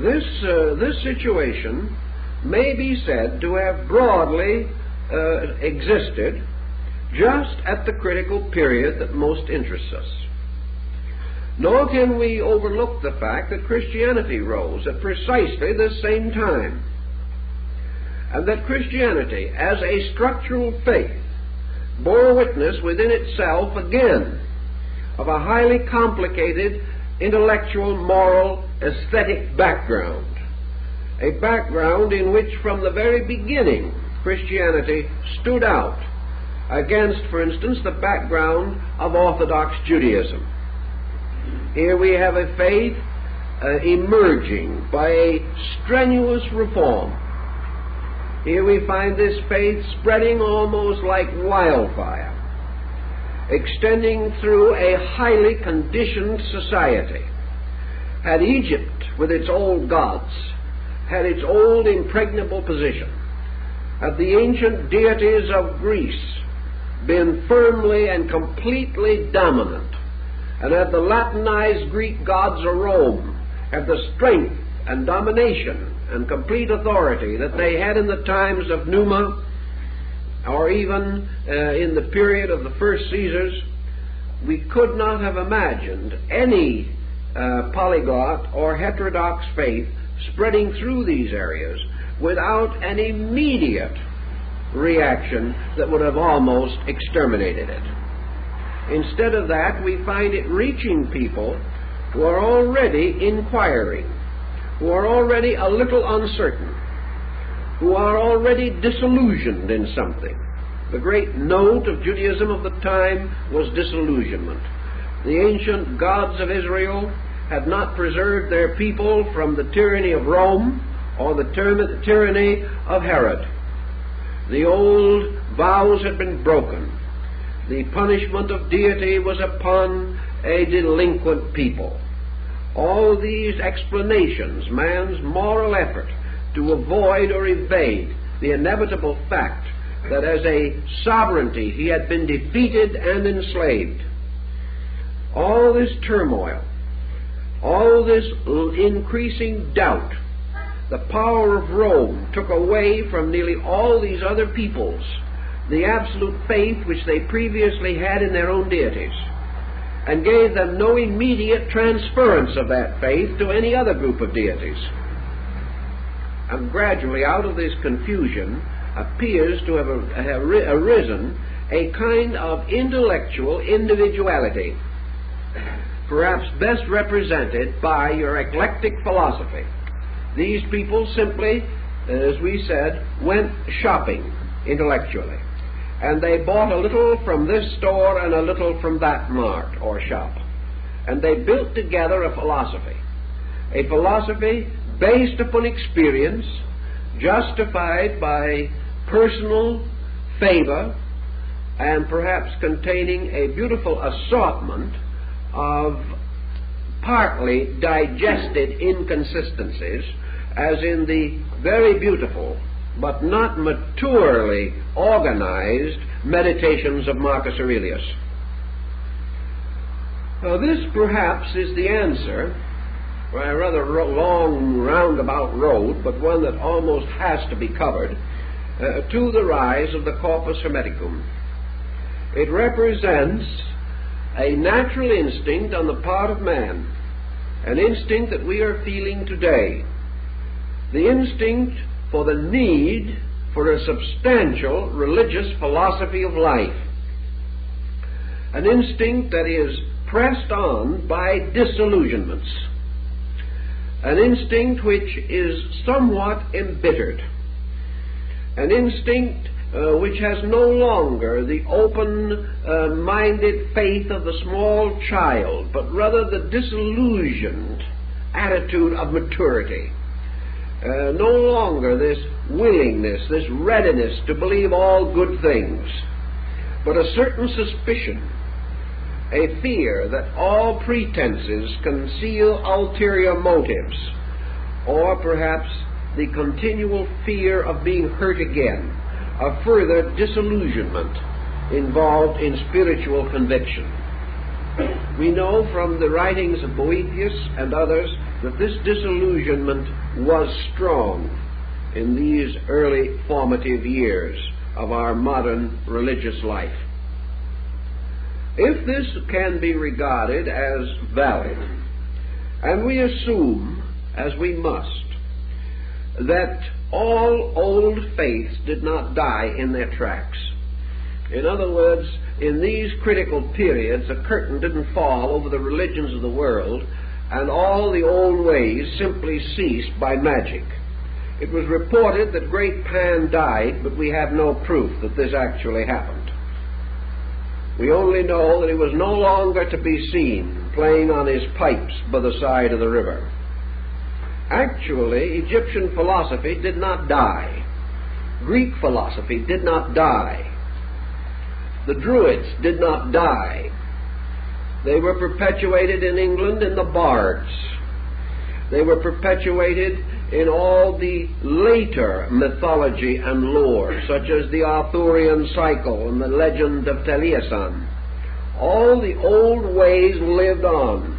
This situation may be said to have broadly existed just at the critical period that most interests us. Nor can we overlook the fact that Christianity rose at precisely the same time, and that Christianity, as a structural faith, bore witness within itself again of a highly complicated intellectual, moral, aesthetic background, a background in which from the very beginning Christianity stood out against, for instance, the background of Orthodox Judaism. Here we have a faith emerging by a strenuous reform. Here we find this faith spreading almost like wildfire, extending through a highly conditioned society. Had Egypt, with its old gods, had its old impregnable position, had the ancient deities of Greece been firmly and completely dominant, and had the Latinized Greek gods of Rome had the strength and domination and complete authority that they had in the times of Numa, or even in the period of the first Caesars, we could not have imagined any polyglot or heterodox faith spreading through these areas without an immediate reaction that would have almost exterminated it. Instead of that, we find it reaching people who are already inquiring, who are already a little uncertain, who are already disillusioned in something. The great note of Judaism of the time was disillusionment. The ancient gods of Israel had not preserved their people from the tyranny of Rome or the tyranny of Herod. The old vows had been broken. The punishment of deity was upon a delinquent people. All these explanations, man's moral effort to avoid or evade the inevitable fact that as a sovereignty he had been defeated and enslaved. All this turmoil, all this increasing doubt, the power of Rome took away from nearly all these other peoples the absolute faith which they previously had in their own deities, and gave them no immediate transference of that faith to any other group of deities. And gradually out of this confusion appears to have arisen a kind of intellectual individuality, perhaps best represented by your eclectic philosophy. These people simply, as we said, went shopping intellectually, and they bought a little from this store and a little from that mart or shop, and they built together a philosophy based upon experience, justified by personal favor, and perhaps containing a beautiful assortment of partly digested inconsistencies, as in the very beautiful but not maturely organized meditations of Marcus Aurelius. This perhaps is the answer, by a rather long roundabout road, but one that almost has to be covered, to the rise of the corpus hermeticum. It represents a natural instinct on the part of man, an instinct that we are feeling today, the instinct for the need for a substantial religious philosophy of life, an instinct that is pressed on by disillusionments. an instinct which is somewhat embittered, an instinct which has no longer the open-minded faith of the small child, but rather the disillusioned attitude of maturity. No longer this willingness, this readiness to believe all good things, but a certain suspicion, a fear that all pretenses conceal ulterior motives, or perhaps the continual fear of being hurt again, of further disillusionment involved in spiritual conviction. We know from the writings of Boethius and others that this disillusionment was strong in these early formative years of our modern religious life. If this can be regarded as valid, and we assume, as we must, that all old faiths did not die in their tracks. In other words, in these critical periods, a curtain didn't fall over the religions of the world, and all the old ways simply ceased by magic. It was reported that great Pan died, but we have no proof that this actually happened. We only know that he was no longer to be seen playing on his pipes by the side of the river. Actually, Egyptian philosophy did not die. Greek philosophy did not die. The Druids did not die. They were perpetuated in England in the bards. They were perpetuated in all the later mythology and lore, such as the Arthurian cycle and the legend of Taliesin. All the old ways lived on,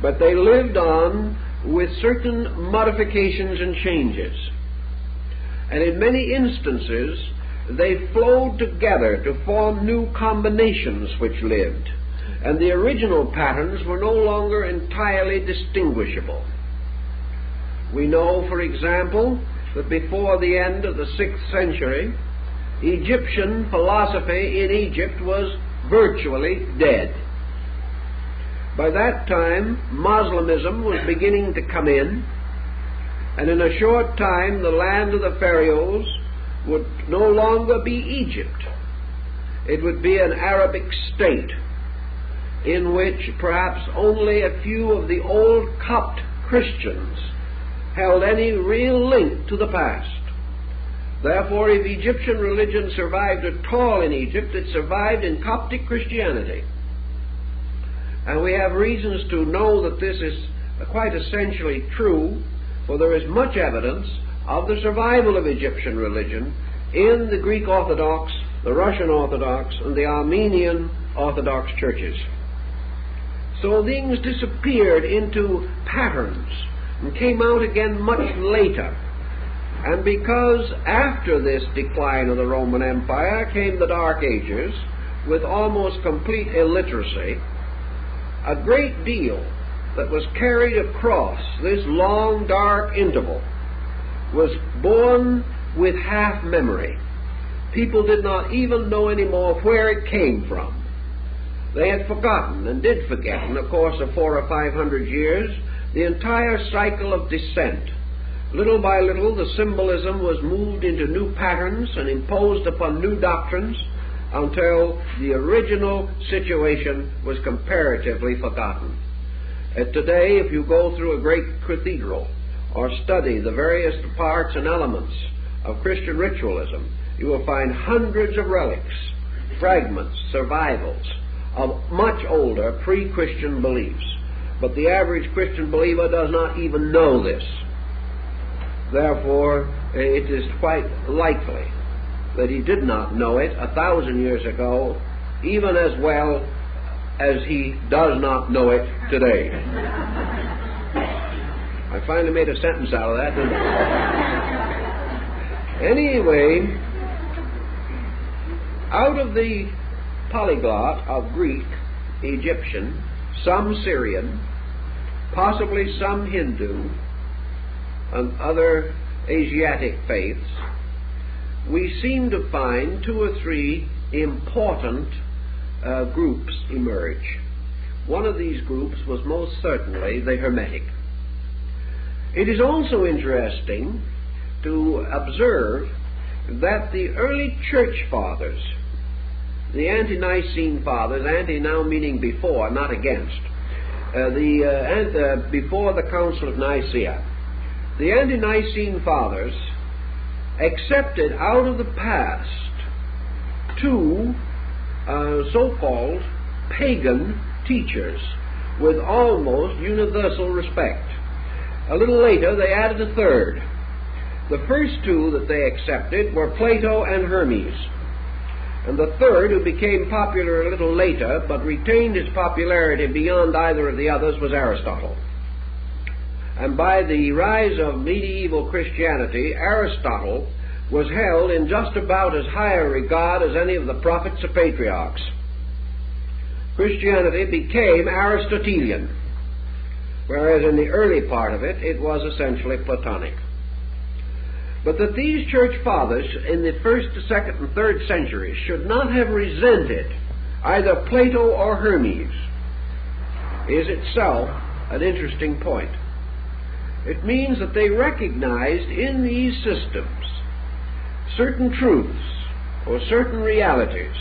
but they lived on with certain modifications and changes. And in many instances, they flowed together to form new combinations which lived, and the original patterns were no longer entirely distinguishable. We know, for example, that before the end of the 6th century, Egyptian philosophy in Egypt was virtually dead. By that time, Moslemism was beginning to come in, and in a short time the land of the pharaohs would no longer be Egypt. It would be an Arabic state in which perhaps only a few of the old Copt Christians held any real link to the past. Therefore, if Egyptian religion survived at all in Egypt, it survived in Coptic Christianity. And we have reasons to know that this is quite essentially true, for there is much evidence of the survival of Egyptian religion in the Greek Orthodox, the Russian Orthodox, and the Armenian Orthodox churches. So things disappeared into patterns and came out again much later. And because after this decline of the Roman Empire came the Dark Ages, with almost complete illiteracy, a great deal that was carried across this long dark interval was born with half memory. People did not even know anymore where it came from. They had forgotten, and did forget, in the course of 400 or 500 years, the entire cycle of descent. Little by little, the symbolism was moved into new patterns and imposed upon new doctrines until the original situation was comparatively forgotten. Today, if you go through a great cathedral or study the various parts and elements of Christian ritualism, you will find hundreds of relics, fragments, survivals of much older pre-Christian beliefs. But the average Christian believer does not even know this. Therefore, it is quite likely that he did not know it 1,000 years ago, even as well as he does not know it today. I finally made a sentence out of that, didn't I? Anyway, out of the polyglot of Greek, Egyptian, some Syrian, possibly some Hindu, and other Asiatic faiths, we seem to find 2 or 3 important groups emerge. One of these groups was most certainly the Hermetic. It is also interesting to observe that the early church fathers, the ante-Nicene fathers, ante now meaning before, not against, before the Council of Nicaea, the ante-Nicene fathers accepted out of the past two so-called pagan teachers with almost universal respect. A little later they added a third. The first two that they accepted were Plato and Hermes, and the third, who became popular a little later but retained his popularity beyond either of the others, was Aristotle. And by the rise of medieval Christianity, Aristotle was held in just about as high a regard as any of the prophets or patriarchs. Christianity became Aristotelian, whereas in the early part of it, it was essentially Platonic. But that these church fathers in the first, second, and third centuries should not have resented either Plato or Hermes is itself an interesting point. It means that they recognized in these systems certain truths or certain realities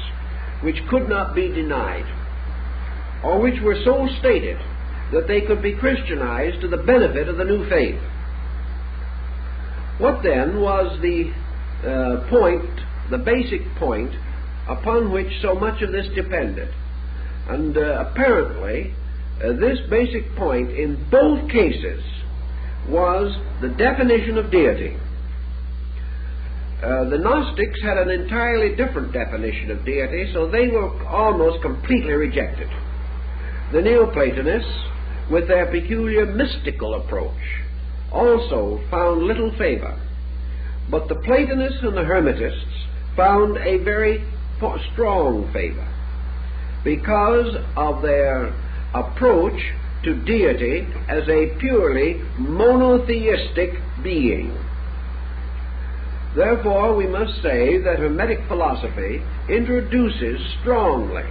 which could not be denied, or which were so stated that they could be Christianized to the benefit of the new faith. What then was the basic point upon which so much of this depended? And apparently this basic point in both cases was the definition of deity. The Gnostics had an entirely different definition of deity, so they were almost completely rejected. The Neoplatonists, with their peculiar mystical approach, also found little favor. But the Platonists and the Hermetists found a very strong favor because of their approach to deity as a purely monotheistic being. Therefore, we must say that Hermetic philosophy introduces strongly,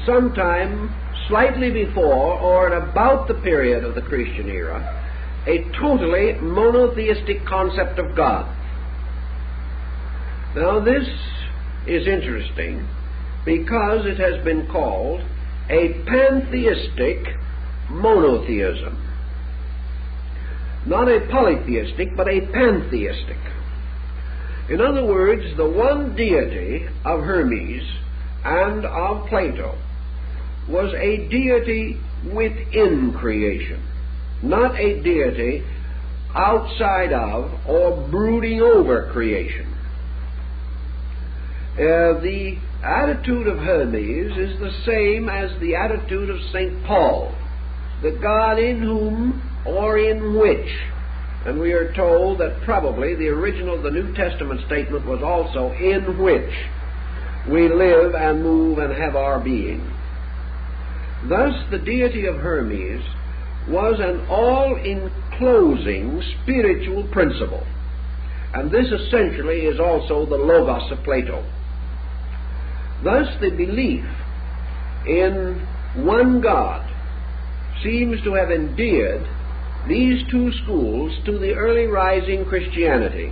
sometime slightly before or at about the period of the Christian era, a totally monotheistic concept of God. Now this is interesting because it has been called a pantheistic monotheism. Not a polytheistic, but a pantheistic. In other words, the one deity of Hermes and of Plato was a deity within creation, not a deity outside of or brooding over creation. The attitude of Hermes is the same as the attitude of St. Paul, the God in whom or in which, and we are told that probably the original of the New Testament statement was also in which we live and move and have our being. Thus the deity of Hermes was an all-enclosing spiritual principle, and this essentially is also the Logos of Plato. Thus the belief in one God seems to have endeared these two schools to the early rising Christianity,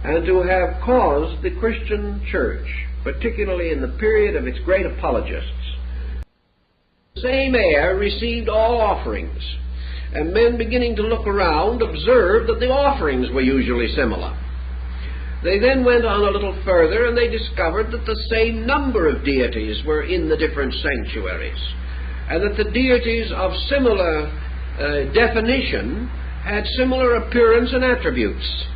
and to have caused the Christian church, particularly in the period of its great apologists, the same air received all offerings, and men beginning to look around observed that the offerings were usually similar. They then went on a little further and they discovered that the same number of deities were in the different sanctuaries, and that the deities of similar definition had similar appearance and attributes.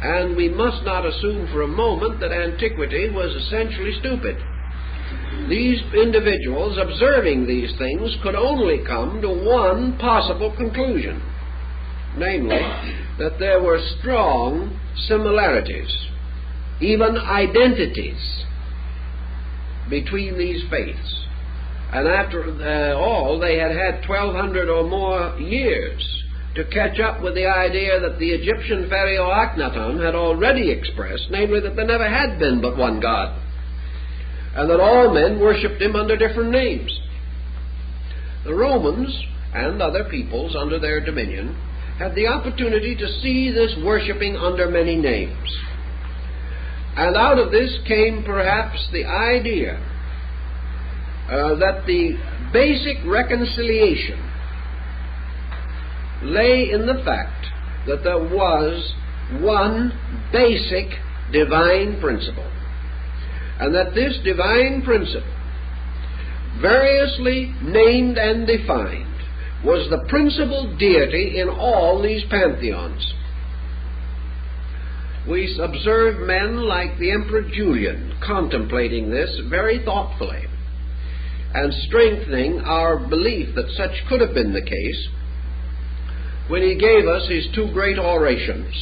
And we must not assume for a moment that antiquity was essentially stupid. These individuals observing these things could only come to one possible conclusion, namely, that there were strong similarities, even identities, between these faiths. And after all, they had 1,200 or more years to catch up with the idea that the Egyptian pharaoh Akhenaten had already expressed, namely that there never had been but one God, and that all men worshipped him under different names. The Romans and other peoples under their dominion had the opportunity to see this worshipping under many names. And out of this came perhaps the idea that the basic reconciliation lay in the fact that there was one basic divine principle, and that this divine principle, variously named and defined, was the principal deity in all these pantheons. We observe men like the Emperor Julian contemplating this very thoughtfully and strengthening our belief that such could have been the case when he gave us his two great orations,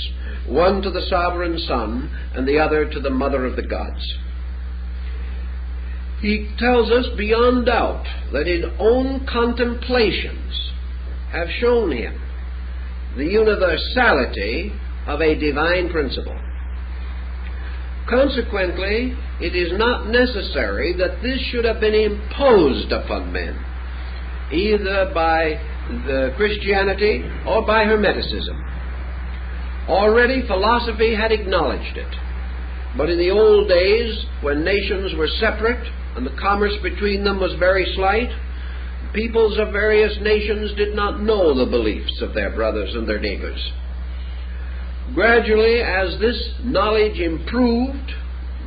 one to the sovereign Son and the other to the Mother of the Gods. He tells us beyond doubt that his own contemplations have shown him the universality of a divine principle. Consequently, it is not necessary that this should have been imposed upon men, either by the Christianity or by Hermeticism. Already philosophy had acknowledged it, but in the old days, when nations were separate and the commerce between them was very slight, peoples of various nations did not know the beliefs of their brothers and their neighbors. Gradually, as this knowledge improved,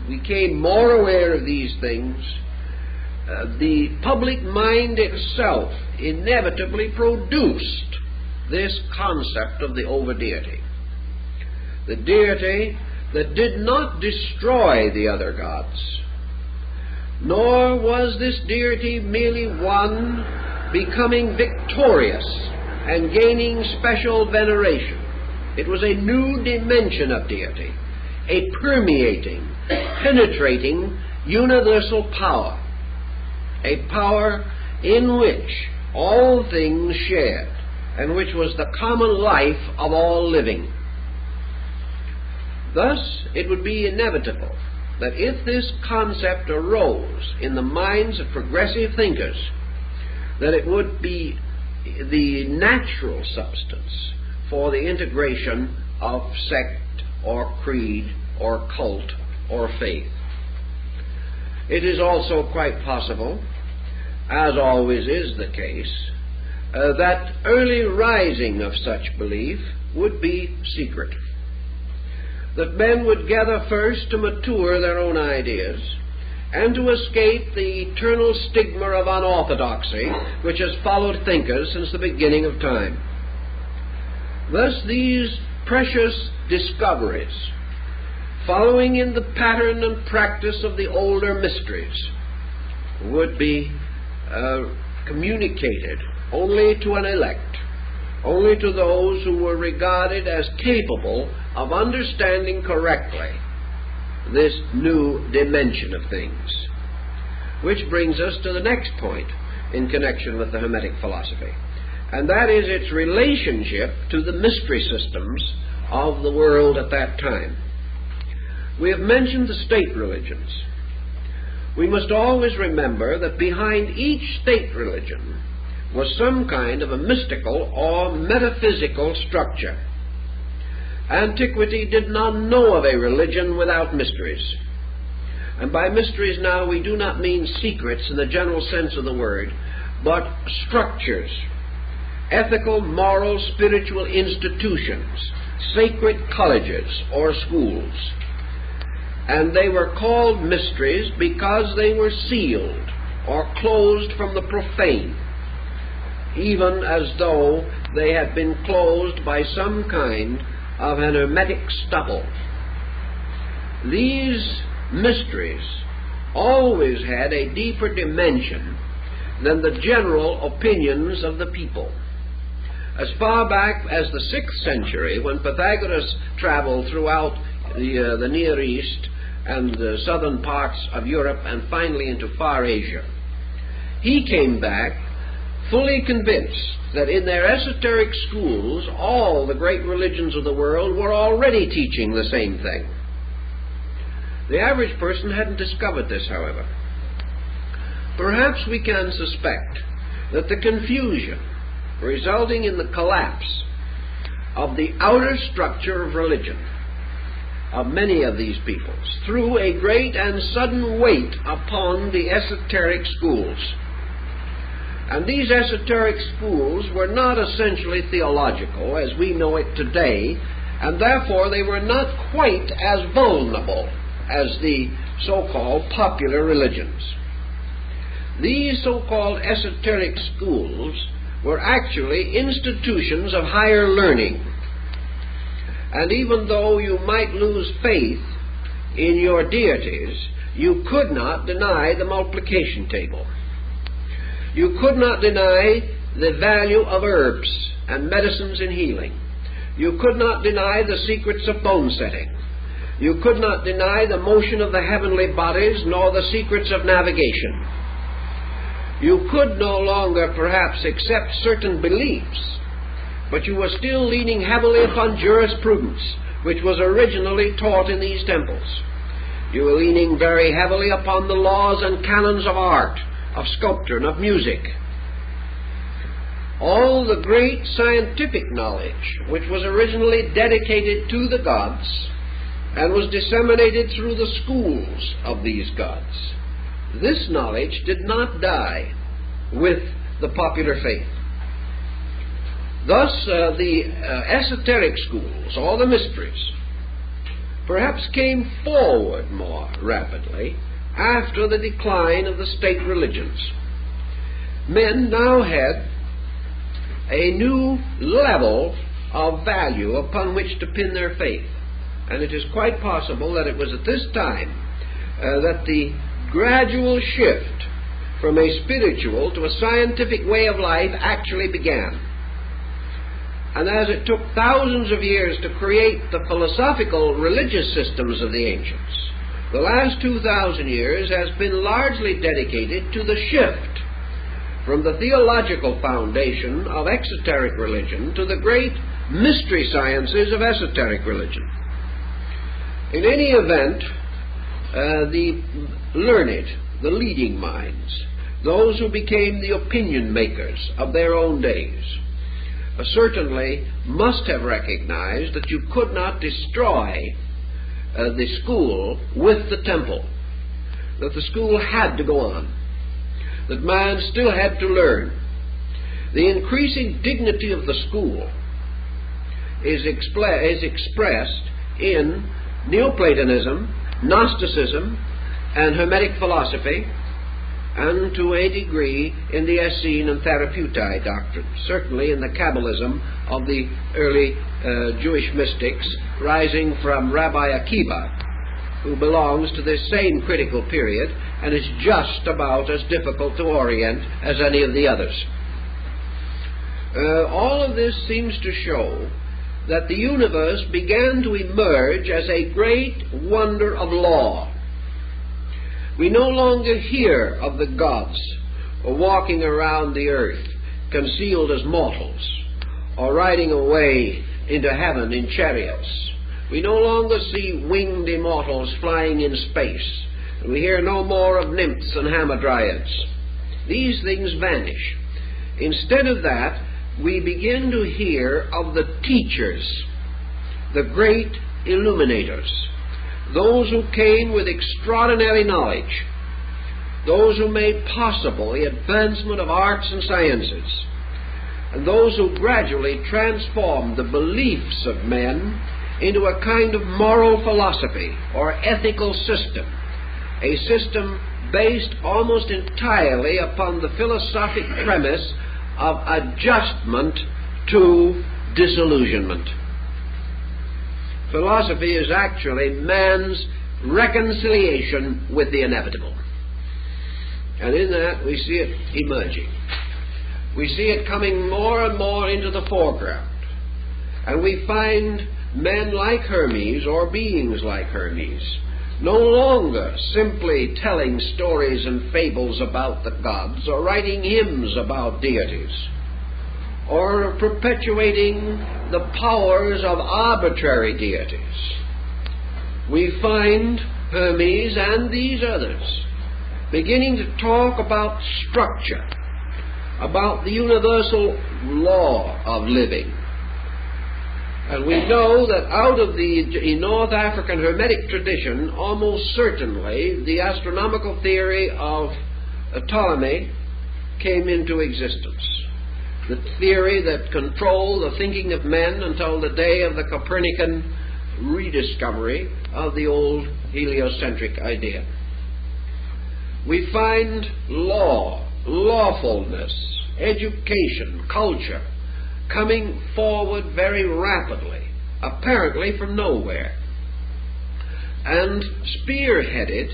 we became more aware of these things, the public mind itself inevitably produced this concept of the overdeity. The deity that did not destroy the other gods, nor was this deity merely one becoming victorious and gaining special veneration. It was a new dimension of deity, a permeating, penetrating, universal power, a power in which all things shared, and which was the common life of all living. Thus, it would be inevitable that if this concept arose in the minds of progressive thinkers, that it would be the natural substance for the integration of sect or creed or cult or faith. It is also quite possible, as always is the case, that early rising of such belief would be secret. That men would gather first to mature their own ideas and to escape the eternal stigma of unorthodoxy which has followed thinkers since the beginning of time. Thus these precious discoveries, following in the pattern and practice of the older mysteries, would be communicated only to an elect, only to those who were regarded as capable of understanding correctly this new dimension of things. Which brings us to the next point in connection with the Hermetic philosophy, and that is its relationship to the mystery systems of the world at that time. We have mentioned the state religions. We must always remember that behind each state religion was some kind of a mystical or metaphysical structure. Antiquity did not know of a religion without mysteries. And by mysteries now we do not mean secrets in the general sense of the word, but structures, ethical, moral, spiritual institutions, sacred colleges or schools. And they were called mysteries because they were sealed or closed from the profane, even as though they had been closed by some kind of an hermetic stopple. These mysteries always had a deeper dimension than the general opinions of the people. As far back as the 6th century, when Pythagoras traveled throughout the Near East and the southern parts of Europe and finally into Far Asia, he came back fully convinced that in their esoteric schools all the great religions of the world were already teaching the same thing. The average person hadn't discovered this, however. Perhaps we can suspect that the confusion resulting in the collapse of the outer structure of religion of many of these peoples, threw a great and sudden weight upon the esoteric schools. And these esoteric schools were not essentially theological as we know it today, and therefore they were not quite as vulnerable as the so-called popular religions. These so-called esoteric schools were actually institutions of higher learning. And even though you might lose faith in your deities, you could not deny the multiplication table. You could not deny the value of herbs and medicines in healing. You could not deny the secrets of bone setting. You could not deny the motion of the heavenly bodies, nor the secrets of navigation. You could no longer perhaps accept certain beliefs, but you were still leaning heavily upon jurisprudence, which was originally taught in these temples. You were leaning very heavily upon the laws and canons of art, of sculpture, and of music. All the great scientific knowledge, which was originally dedicated to the gods and was disseminated through the schools of these gods, this knowledge did not die with the popular faith. Thus, the esoteric schools, all the mysteries, perhaps came forward more rapidly after the decline of the state religions. Men now had a new level of value upon which to pin their faith. And it is quite possible that it was at this time that the gradual shift from a spiritual to a scientific way of life actually began. And as it took thousands of years to create the philosophical religious systems of the ancients, the last 2,000 years has been largely dedicated to the shift from the theological foundation of exoteric religion to the great mystery sciences of esoteric religion. In any event, the learned, the leading minds, those who became the opinion makers of their own days, certainly must have recognized that you could not destroy the school with the temple, that the school had to go on, that man still had to learn. The increasing dignity of the school is expressed in Neoplatonism, Gnosticism, and Hermetic Philosophy, and to a degree in the Essene and Therapeutae doctrine, certainly in the Kabbalism of the early Jewish mystics, rising from Rabbi Akiva, who belongs to this same critical period and is just about as difficult to orient as any of the others. All of this seems to show that the universe began to emerge as a great wonder of law. We no longer hear of the gods walking around the earth concealed as mortals, or riding away into heaven in chariots. We no longer see winged immortals flying in space, and we hear no more of nymphs and hamadryads. These things vanish. Instead of that, we begin to hear of the teachers, the great illuminators, those who came with extraordinary knowledge, those who made possible the advancement of arts and sciences, and those who gradually transformed the beliefs of men into a kind of moral philosophy or ethical system, a system based almost entirely upon the philosophic premise of adjustment to disillusionment. Philosophy is actually man's reconciliation with the inevitable. And in that we see it emerging. We see it coming more and more into the foreground. And we find men like Hermes, or beings like Hermes, no longer simply telling stories and fables about the gods, or writing hymns about deities, or perpetuating the powers of arbitrary deities. We find Hermes and these others beginning to talk about structure, about the universal law of living. And we know that out of the North African Hermetic tradition, almost certainly the astronomical theory of Ptolemy came into existence. The theory that controlled the thinking of men until the day of the Copernican rediscovery of the old heliocentric idea. We find law, lawfulness, education, culture coming forward very rapidly, apparently from nowhere, and spearheaded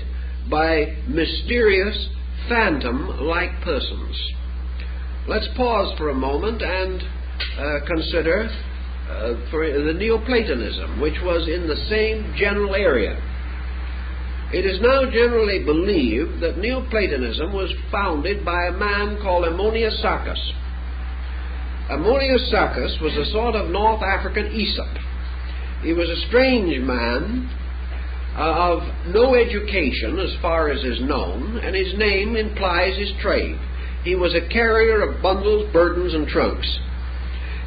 by mysterious, phantom-like persons. Let's pause for a moment and consider for the Neoplatonism, which was in the same general area. It is now generally believed that Neoplatonism was founded by a man called Ammonius Saccas. Ammonius Saccas was a sort of North African Aesop. He was a strange man of no education as far as is known, and his name implies his trade. He was a carrier of bundles, burdens, and trunks.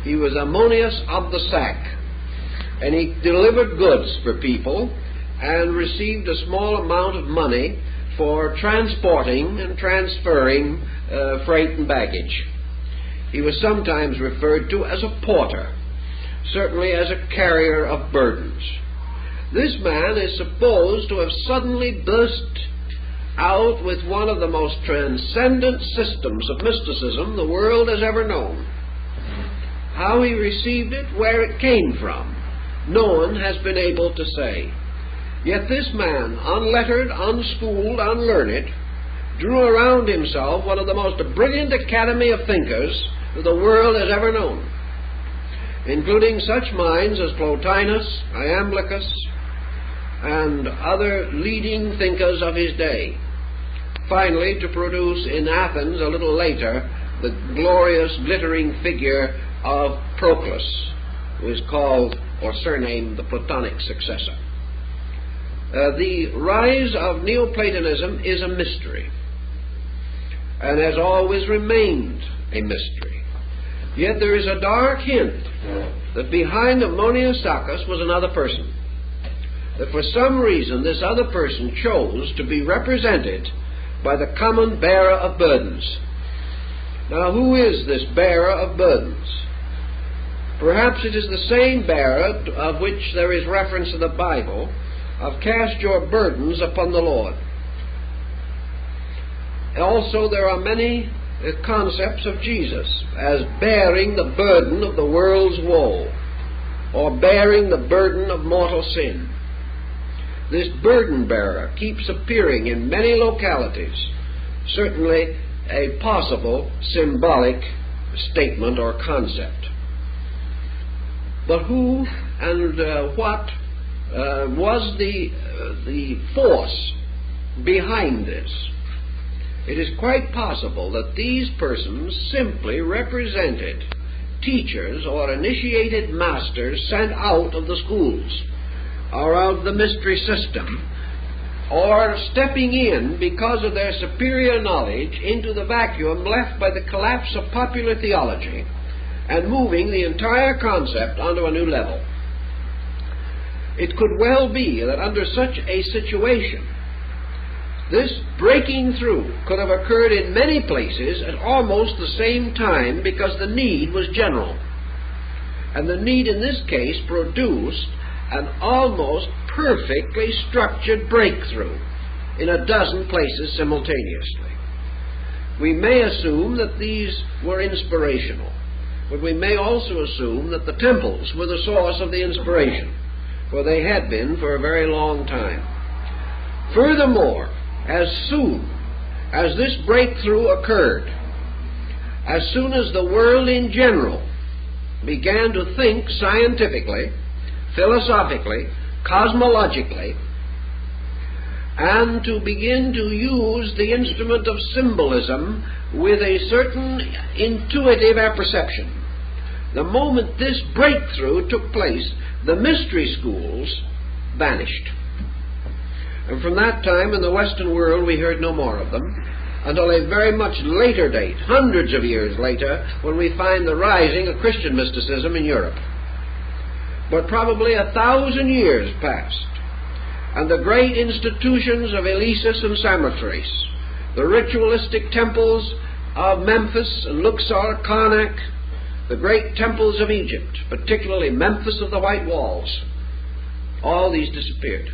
He was Ammonius of the sack, and he delivered goods for people and received a small amount of money for transporting and transferring freight and baggage. He was sometimes referred to as a porter, certainly as a carrier of burdens. This man is supposed to have suddenly burst out with one of the most transcendent systems of mysticism the world has ever known. How he received it, where it came from, no one has been able to say. Yet this man, unlettered, unschooled, unlearned, drew around himself one of the most brilliant academy of thinkers that the world has ever known, including such minds as Plotinus, Iamblichus, and other leading thinkers of his day, finally to produce in Athens a little later the glorious, glittering figure of Proclus, who is called or surnamed the Platonic successor. The rise of Neoplatonism is a mystery, and has always remained a mystery. Yet there is a dark hint that behind Ammonius Saccas was another person, that for some reason this other person chose to be represented by the common bearer of burdens. Now, who is this bearer of burdens? Perhaps it is the same bearer of which there is reference in the Bible, of cast your burdens upon the Lord. Also, there are many concepts of Jesus as bearing the burden of the world's woe, or bearing the burden of mortal sin. This burden bearer keeps appearing in many localities, certainly a possible symbolic statement or concept. But who and what was the force behind this? It is quite possible that these persons simply represented teachers or initiated masters sent out of the schools or out of the mystery system, or stepping in because of their superior knowledge into the vacuum left by the collapse of popular theology and moving the entire concept onto a new level. It could well be that under such a situation, this breaking through could have occurred in many places at almost the same time, because the need was general. And the need in this case produced an almost perfectly structured breakthrough in a dozen places simultaneously. We may assume that these were inspirational, but we may also assume that the temples were the source of the inspiration, for they had been for a very long time. Furthermore, as soon as this breakthrough occurred, as soon as the world in general began to think scientifically, philosophically, cosmologically, and to begin to use the instrument of symbolism with a certain intuitive apperception, the moment this breakthrough took place, the mystery schools vanished. And from that time in the Western world we heard no more of them until a very much later date, hundreds of years later, when we find the rising of Christian mysticism in Europe. But probably 1,000 years passed, and the great institutions of Eleusis and Samothrace, the ritualistic temples of Memphis and Luxor, Karnak, the great temples of Egypt, particularly Memphis of the White Walls, all these disappeared.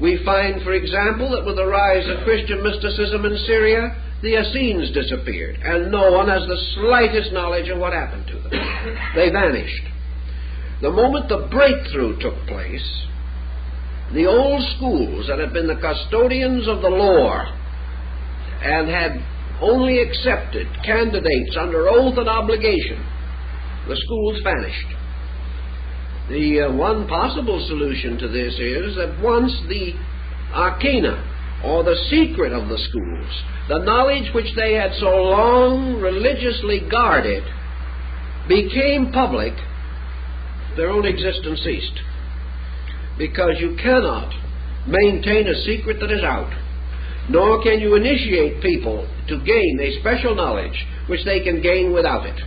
We find, for example, that with the rise of Christian mysticism in Syria, the Essenes disappeared, and no one has the slightest knowledge of what happened to them. They vanished. The moment the breakthrough took place, the old schools that had been the custodians of the lore and had only accepted candidates under oath and obligation, the schools vanished. The one possible solution to this is that once the arcana, or the secret of the schools, the knowledge which they had so long religiously guarded, became public, their own existence ceased. Because you cannot maintain a secret that is out, nor can you initiate people to gain a special knowledge which they can gain without it.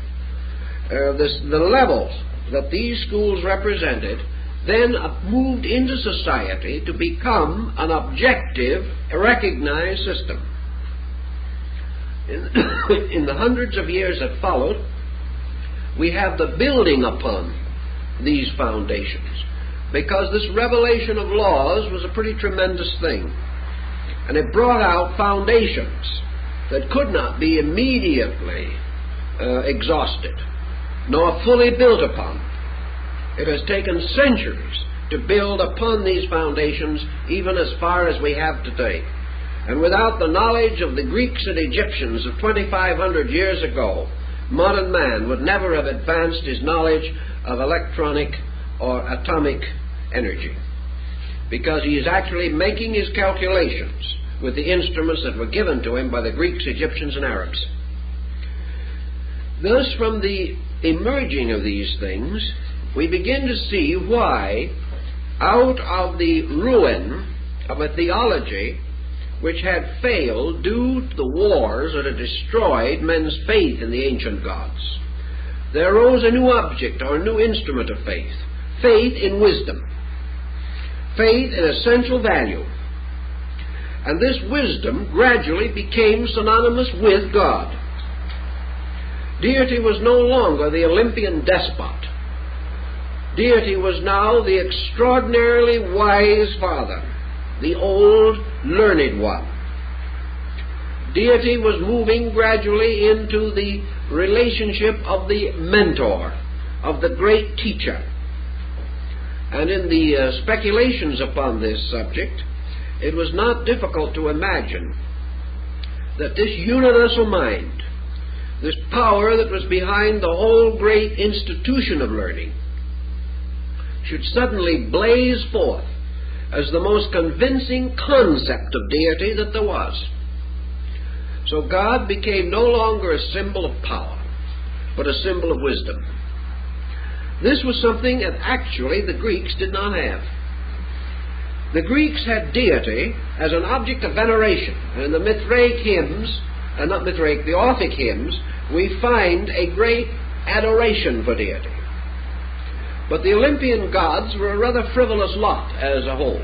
The level that these schools represented then moved into society to become an objective, recognized system. In the hundreds of years that followed, we have the building upon these foundations, because this revelation of laws was a pretty tremendous thing, and it brought out foundations that could not be immediately exhausted nor fully built upon. It has taken centuries to build upon these foundations, even as far as we have today. And without the knowledge of the Greeks and Egyptians of 2,500 years ago, modern man would never have advanced his knowledge of electronic or atomic energy, because he is actually making his calculations with the instruments that were given to him by the Greeks, Egyptians, and Arabs. Thus, from the emerging of these things, we begin to see why, out of the ruin of a theology which had failed due to the wars that had destroyed men's faith in the ancient gods, there arose a new object or a new instrument of faith, faith in wisdom, faith in essential value. And this wisdom gradually became synonymous with God. Deity was no longer the Olympian despot. Deity was now the extraordinarily wise Father, the old learned one. Deity was moving gradually into the relationship of the mentor, of the great teacher. And in the speculations upon this subject, it was not difficult to imagine that this universal mind, this power that was behind the whole great institution of learning, should suddenly blaze forth as the most convincing concept of deity that there was. So God became no longer a symbol of power, but a symbol of wisdom. This was something that actually the Greeks did not have. The Greeks had deity as an object of veneration. And in the Mithraic hymns, the Orphic hymns, we find a great adoration for deity. But the Olympian gods were a rather frivolous lot as a whole.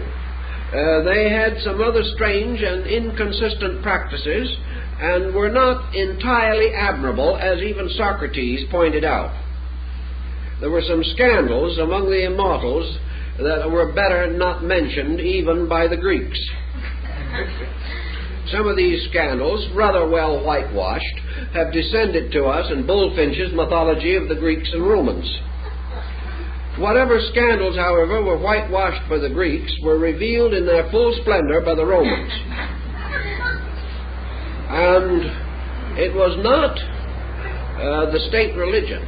They had some rather strange and inconsistent practices and were not entirely admirable, as even Socrates pointed out. There were some scandals among the immortals that were better not mentioned even by the Greeks. Some of these scandals, rather well whitewashed, have descended to us in Bullfinch's mythology of the Greeks and Romans. Whatever scandals, however, were whitewashed by the Greeks were revealed in their full splendor by the Romans. And it was not the state religion.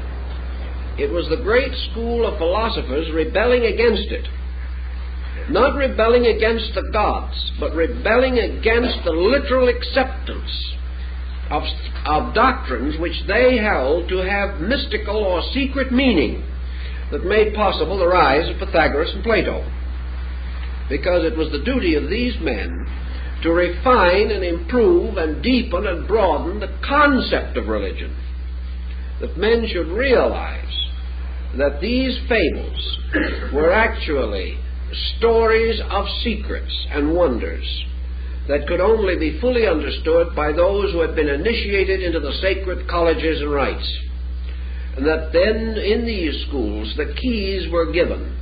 It was the great school of philosophers rebelling against it. Not rebelling against the gods, but rebelling against the literal acceptance of doctrines which they held to have mystical or secret meaning that made possible the rise of Pythagoras and Plato. Because it was the duty of these men to refine and improve and deepen and broaden the concept of religion. That men should realize that these fables were actually stories of secrets and wonders that could only be fully understood by those who had been initiated into the sacred colleges and rites. And that then in these schools the keys were given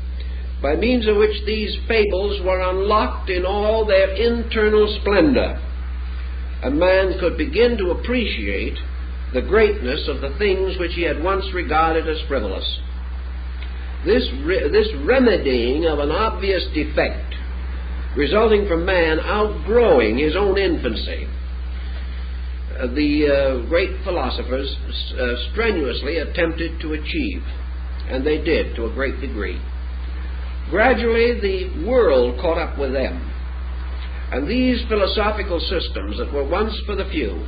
by means of which these fables were unlocked in all their internal splendor, and man could begin to appreciate the greatness of the things which he had once regarded as frivolous. This remedying of an obvious defect resulting from man outgrowing his own infancy, the great philosophers strenuously attempted to achieve, and they did to a great degree. Gradually the world caught up with them, and these philosophical systems that were once for the few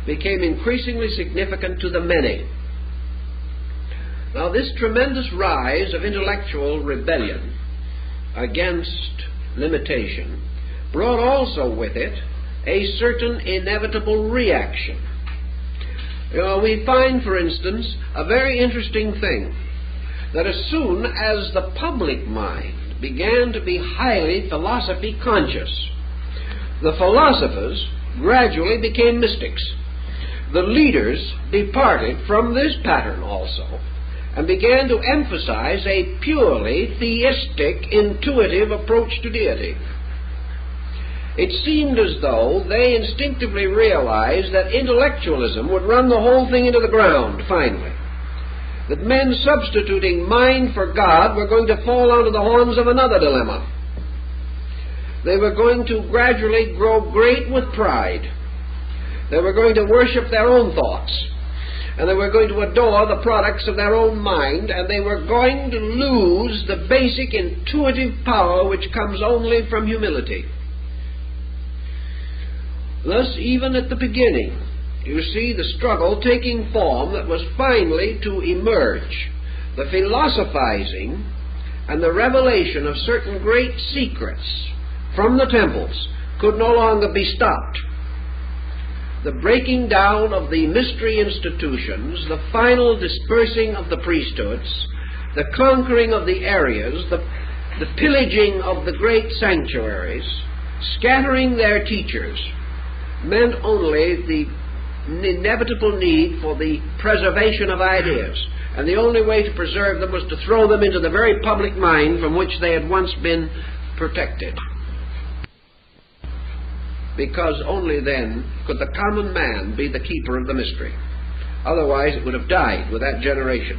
became increasingly significant to the many. Now, this tremendous rise of intellectual rebellion against limitation brought also with it a certain inevitable reaction. We find, for instance, a very interesting thing, that as soon as the public mind began to be highly philosophy conscious, the philosophers gradually became mystics. The leaders departed from this pattern also, and began to emphasize a purely theistic, intuitive approach to deity. It seemed as though they instinctively realized that intellectualism would run the whole thing into the ground finally. That men substituting mind for God were going to fall onto the horns of another dilemma. They were going to gradually grow great with pride. They were going to worship their own thoughts, and they were going to adore the products of their own mind, and they were going to lose the basic intuitive power which comes only from humility. Thus, even at the beginning, you see the struggle taking form that was finally to emerge. The philosophizing and the revelation of certain great secrets from the temples could no longer be stopped. The breaking down of the mystery institutions, the final dispersing of the priesthoods, the conquering of the areas, the pillaging of the great sanctuaries, scattering their teachers, meant only the inevitable need for the preservation of ideas, and the only way to preserve them was to throw them into the very public mind from which they had once been protected. Because only then could the common man be the keeper of the mystery. Otherwise it would have died with that generation.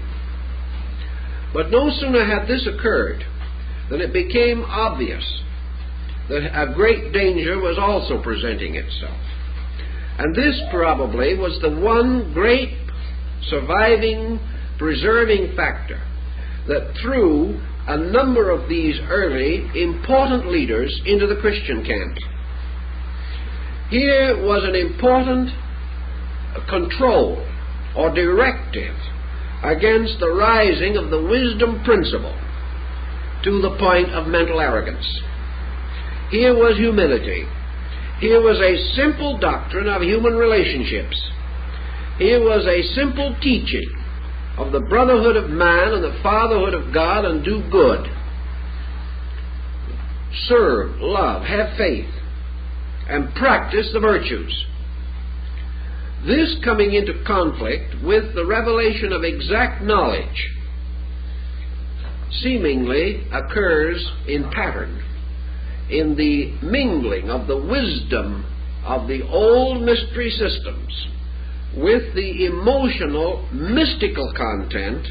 But no sooner had this occurred than it became obvious that a great danger was also presenting itself. And this probably was the one great surviving, preserving factor that threw a number of these early important leaders into the Christian camp. Here was an important control or directive against the rising of the wisdom principle to the point of mental arrogance. Here was humility. Here was a simple doctrine of human relationships. Here was a simple teaching of the brotherhood of man and the fatherhood of God, and do good. Serve, love, have faith, and practice the virtues. This coming into conflict with the revelation of exact knowledge seemingly occurs in pattern, in the mingling of the wisdom of the old mystery systems with the emotional, mystical content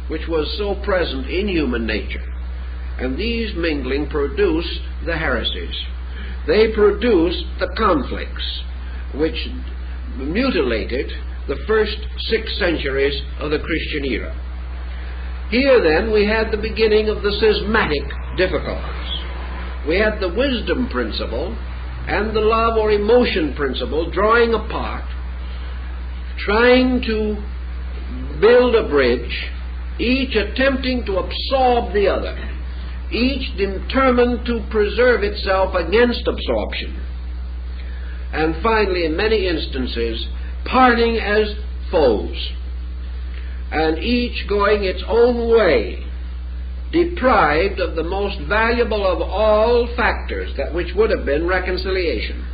which was so present in human nature. And these mingling produced the heresies. They produced the conflicts which mutilated the first 6 centuries of the Christian era. Here then we had the beginning of the schismatic difficulties. We had the wisdom principle and the love or emotion principle drawing apart, trying to build a bridge, each attempting to absorb the other, each determined to preserve itself against absorption. and finally, in many instances, parting as foes, and each going its own way, deprived of the most valuable of all factors, that which would have been reconciliation,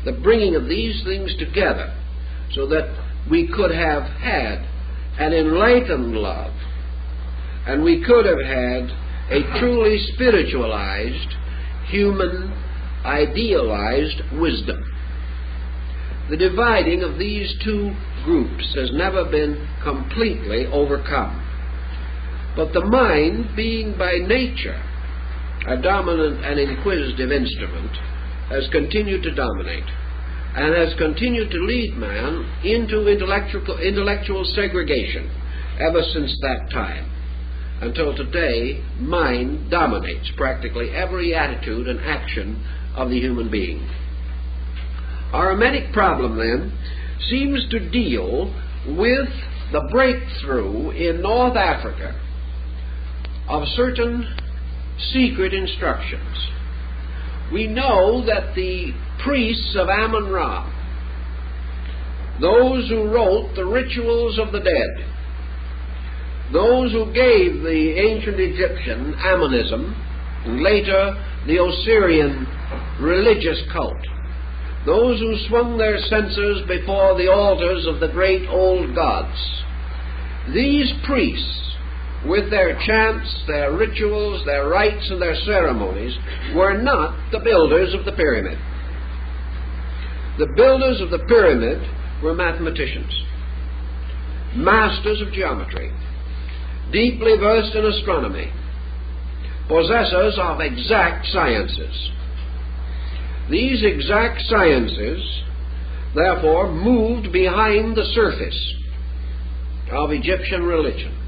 the bringing of these things together, so that we could have had an enlightened love, and we could have had a truly spiritualized, human, idealized wisdom. The dividing of these two groups has never been completely overcome. But the mind, being by nature a dominant and inquisitive instrument, has continued to dominate and has continued to lead man into intellectual segregation ever since that time, until today mind dominates practically every attitude and action of the human being. Our Hermetic problem, then, seems to deal with the breakthrough in North Africa of certain secret instructions. We know that the priests of Amun-Ra, those who wrote the rituals of the dead, those who gave the ancient Egyptian Amunism, and later the Osirian religious cult, those who swung their censers before the altars of the great old gods, these priests, with their chants, their rituals, their rites, and their ceremonies, were not the builders of the pyramid. The builders of the pyramid were mathematicians, masters of geometry, deeply versed in astronomy, possessors of exact sciences. These exact sciences, therefore, moved behind the surface of Egyptian religion.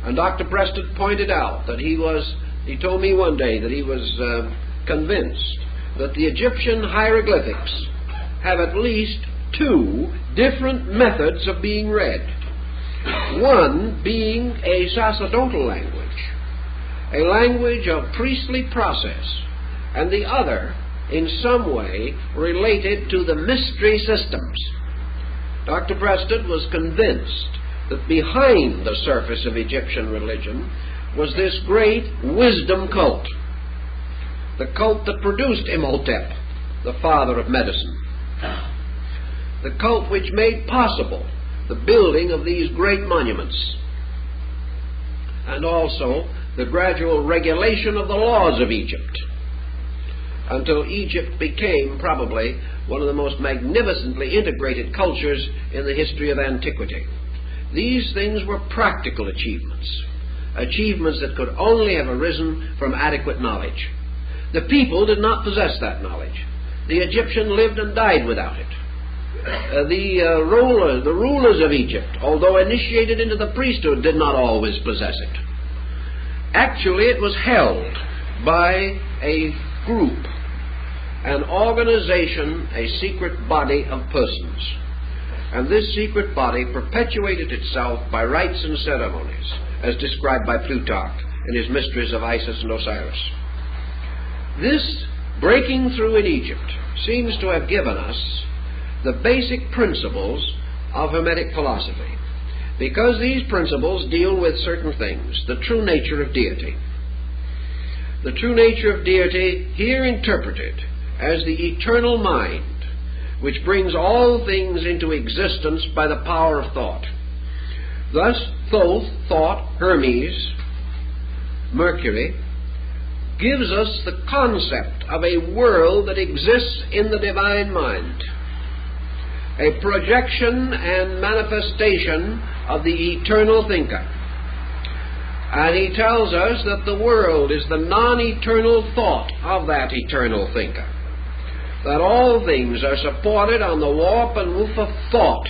And Dr. Preston pointed out that he told me one day that he was convinced that the Egyptian hieroglyphics have at least two different methods of being read. One being a sacerdotal language, a language of priestly process, and the other in some way related to the mystery systems. Dr. Preston was convinced that behind the surface of Egyptian religion was this great wisdom cult, the cult that produced Imhotep, the father of medicine, the cult which made possible the building of these great monuments, and also the gradual regulation of the laws of Egypt, until Egypt became probably one of the most magnificently integrated cultures in the history of antiquity. These things were practical achievements, achievements that could only have arisen from adequate knowledge. The people did not possess that knowledge. The Egyptian lived and died without it. The rulers of Egypt, although initiated into the priesthood, did not always possess it. Actually, it was held by a group, an organization, a secret body of persons. And this secret body perpetuated itself by rites and ceremonies, as described by Plutarch in his Mysteries of Isis and Osiris. This breaking through in Egypt seems to have given us the basic principles of Hermetic philosophy, because these principles deal with certain things, the true nature of deity. The true nature of deity, here interpreted as the eternal mind, which brings all things into existence by the power of thought. Thus, Thoth, thought, Hermes, Mercury, gives us the concept of a world that exists in the divine mind, a projection and manifestation of the eternal thinker. And he tells us that the world is the non-eternal thought of that eternal thinker, that all things are supported on the warp and woof of thought,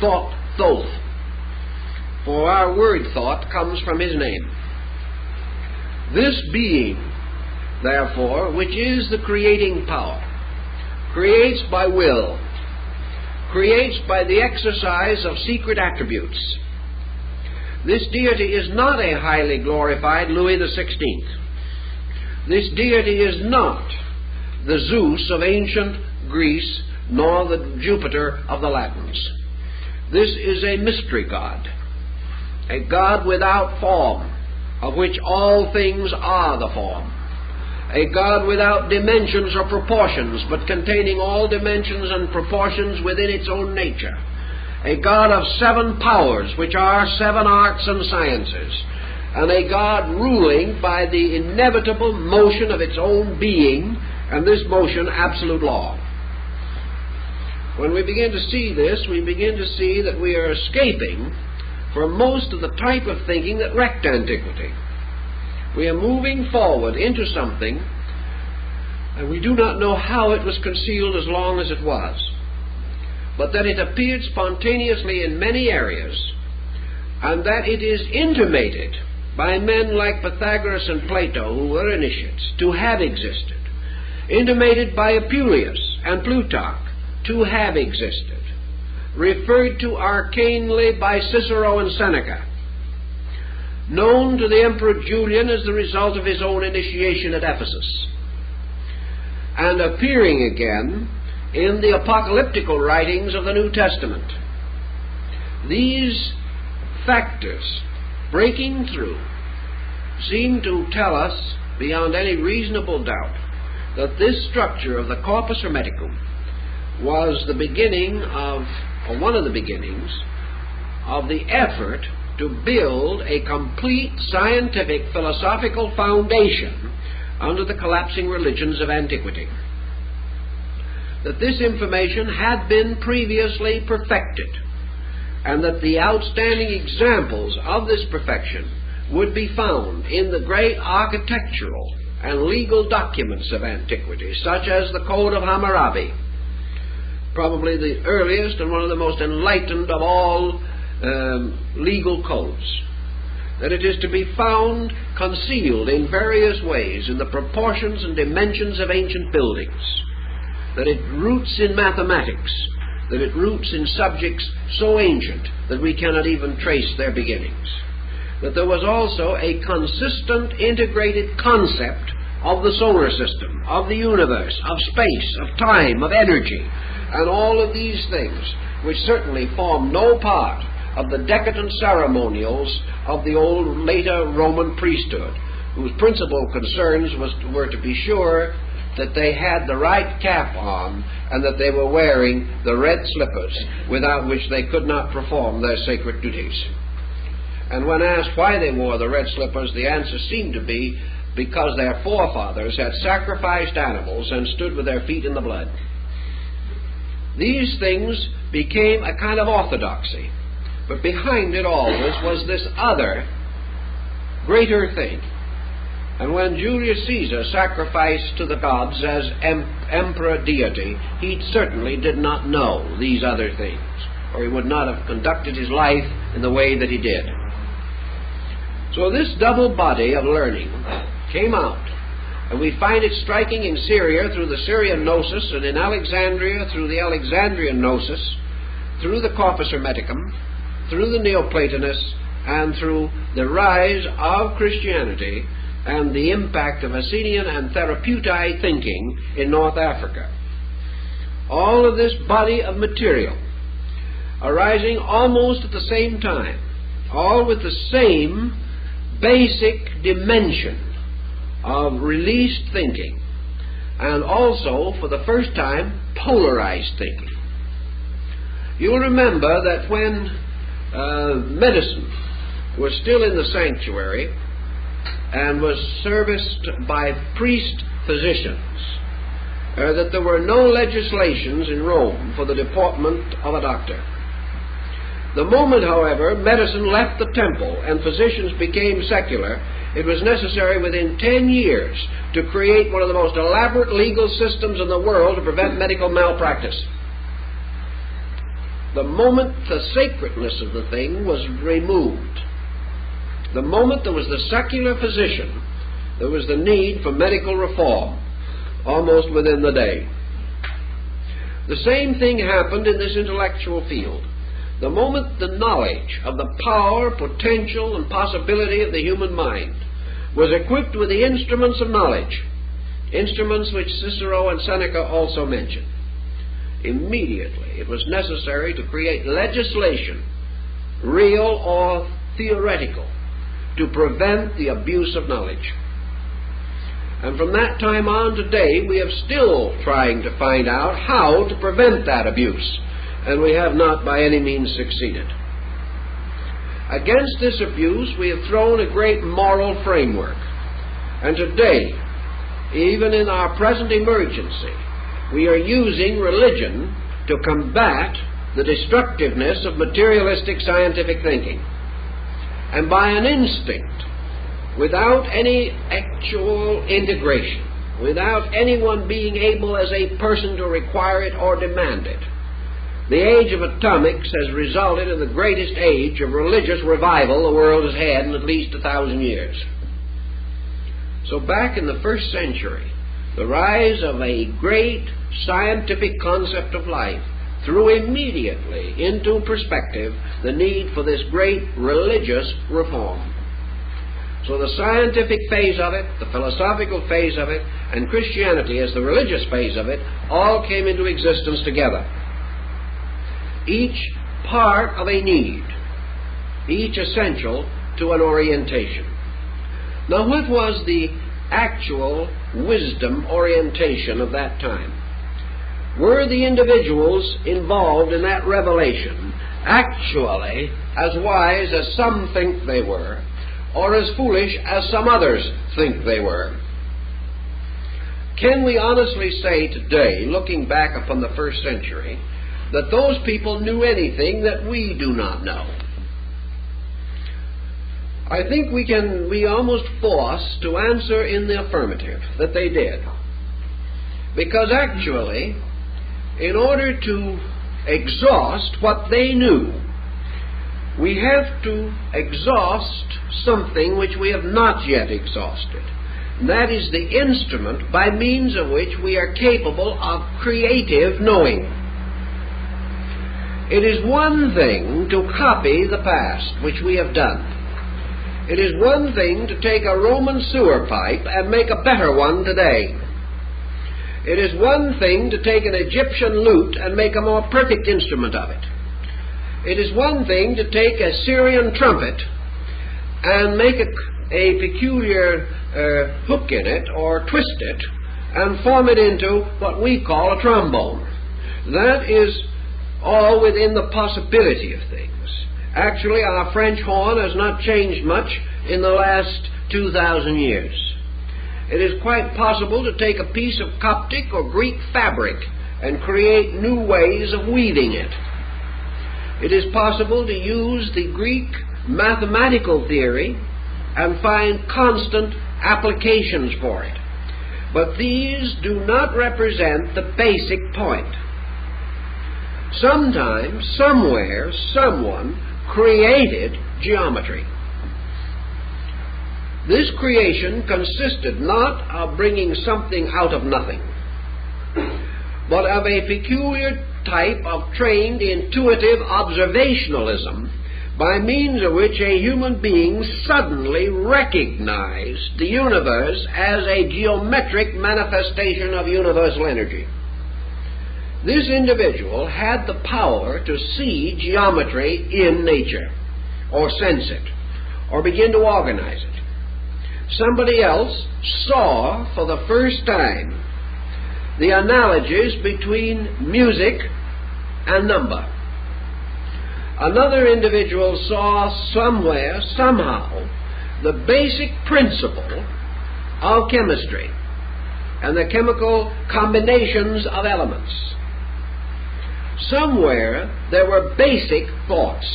Thoth, for our word thought comes from his name. This being, therefore, which is the creating power, creates by will, creates by the exercise of secret attributes. This deity is not a highly glorified Louis XVI. This deity is not the Zeus of ancient Greece, nor the Jupiter of the Latins. This is a mystery God, a God without form, of which all things are the form, a God without dimensions or proportions, but containing all dimensions and proportions within its own nature, a God of 7 powers, which are 7 arts and sciences, and a God ruling by the inevitable motion of its own being, and this motion absolute law. When we begin to see this, we begin to see that we are escaping from most of the type of thinking that wrecked antiquity. We are moving forward into something, and we do not know how it was concealed as long as it was, but that it appeared spontaneously in many areas, and that it is intimated by men like Pythagoras and Plato, who were initiates, to have existed, intimated by Apuleius and Plutarch, to have existed, referred to arcanely by Cicero and Seneca, known to the Emperor Julian as the result of his own initiation at Ephesus, and appearing again in the apocalyptical writings of the New Testament. These factors, breaking through, seem to tell us beyond any reasonable doubt that this structure of the Corpus Hermeticum was the beginning of, or one of the beginnings, of the effort to build a complete scientific philosophical foundation under the collapsing religions of antiquity. That this information had been previously perfected, and that the outstanding examples of this perfection would be found in the great architectural and legal documents of antiquity, such as the Code of Hammurabi, probably the earliest and one of the most enlightened of all legal codes. That it is to be found concealed in various ways in the proportions and dimensions of ancient buildings. That it roots in mathematics. That it roots in subjects so ancient that we cannot even trace their beginnings. That there was also a consistent, integrated concept of the solar system, of the universe, of space, of time, of energy, and all of these things, which certainly form no part of the decadent ceremonials of the old later Roman priesthood, whose principal concerns were to be sure that they had the right cap on and that they were wearing the red slippers, without which they could not perform their sacred duties. And when asked why they wore the red slippers, the answer seemed to be because their forefathers had sacrificed animals and stood with their feet in the blood. These things became a kind of orthodoxy, but behind it always was this other, greater thing. And when Julius Caesar sacrificed to the gods as emperor deity, he certainly did not know these other things, or he would not have conducted his life in the way that he did. So this double body of learning came out, and we find it striking in Syria through the Syrian Gnosis, and in Alexandria through the Alexandrian Gnosis, through the Corpus Hermeticum, through the Neoplatonists, and through the rise of Christianity and the impact of Essenian and Therapeutae thinking in North Africa. All of this body of material arising almost at the same time, all with the same basic dimension of released thinking, and also, for the first time, polarized thinking. You'll remember that when medicine was still in the sanctuary and was serviced by priest physicians, that there were no legislations in Rome for the deportment of a doctor. The moment, however, medicine left the temple and physicians became secular, it was necessary within 10 years to create one of the most elaborate legal systems in the world to prevent medical malpractice. The moment the sacredness of the thing was removed, the moment there was the secular physician, there was the need for medical reform, almost within the day. The same thing happened in this intellectual field. The moment the knowledge of the power, potential, and possibility of the human mind was equipped with the instruments of knowledge, instruments which Cicero and Seneca also mention, Immediately, it was necessary to create legislation, real or theoretical, to prevent the abuse of knowledge. And from that time on today, we are still trying to find out how to prevent that abuse, and we have not by any means succeeded. Against this abuse, we have thrown a great moral framework. And today, even in our present emergency, we are using religion to combat the destructiveness of materialistic scientific thinking. And by an instinct, without any actual integration, without anyone being able as a person to require it or demand it, the age of atomics has resulted in the greatest age of religious revival the world has had in at least 1,000 years. So back in the first century, the rise of a great scientific concept of life threw immediately into perspective the need for this great religious reform. So the scientific phase of it, the philosophical phase of it, and Christianity as the religious phase of it all came into existence together. Each part of a need, each essential to an orientation. Now, what was the actual wisdom orientation of that time? Were the individuals involved in that revelation actually as wise as some think they were, or as foolish as some others think they were? Can we honestly say today, looking back upon the first century, that those people knew anything that we do not know? I think we can be almost forced to answer in the affirmative that they did. Because actually, in order to exhaust what they knew, we have to exhaust something which we have not yet exhausted. And that is the instrument by means of which we are capable of creative knowing. It is one thing to copy the past, which we have done. It is one thing to take a Roman sewer pipe and make a better one today. It is one thing to take an Egyptian lute and make a more perfect instrument of it. It is one thing to take a Syrian trumpet and make a peculiar hook in it or twist it and form it into what we call a trombone. That is all within the possibility of things. Actually, our French horn has not changed much in the last 2,000 years. It is quite possible to take a piece of Coptic or Greek fabric and create new ways of weaving it. It is possible to use the Greek mathematical theory and find constant applications for it. But these do not represent the basic point. Sometime, somewhere, someone created geometry. This creation consisted not of bringing something out of nothing, but of a peculiar type of trained intuitive observationalism by means of which a human being suddenly recognized the universe as a geometric manifestation of universal energy. This individual had the power to see geometry in nature, or sense it, or begin to organize it. Somebody else saw for the first time the analogies between music and number. Another individual saw somewhere, somehow, the basic principle of chemistry and the chemical combinations of elements. Somewhere there were basic thoughts.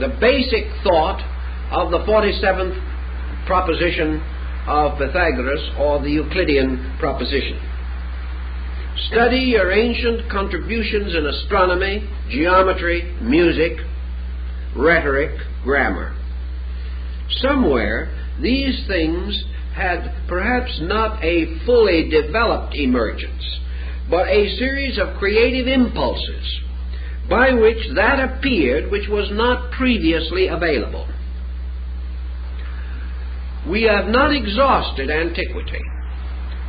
The basic thought of the 47th proposition of Pythagoras, or the Euclidean proposition. Study your ancient contributions in astronomy, geometry, music, rhetoric, grammar. Somewhere these things had perhaps not a fully developed emergence, but a series of creative impulses by which that appeared which was not previously available. We have not exhausted antiquity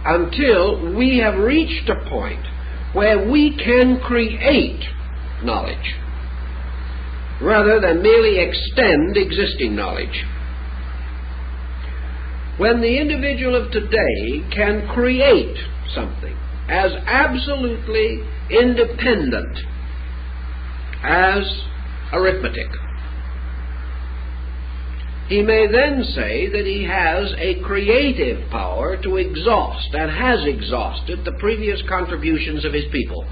until we have reached a point where we can create knowledge rather than merely extend existing knowledge. When the individual of today can create something as absolutely independent as arithmetic, he may then say that he has a creative power to exhaust and has exhausted the previous contributions of his people.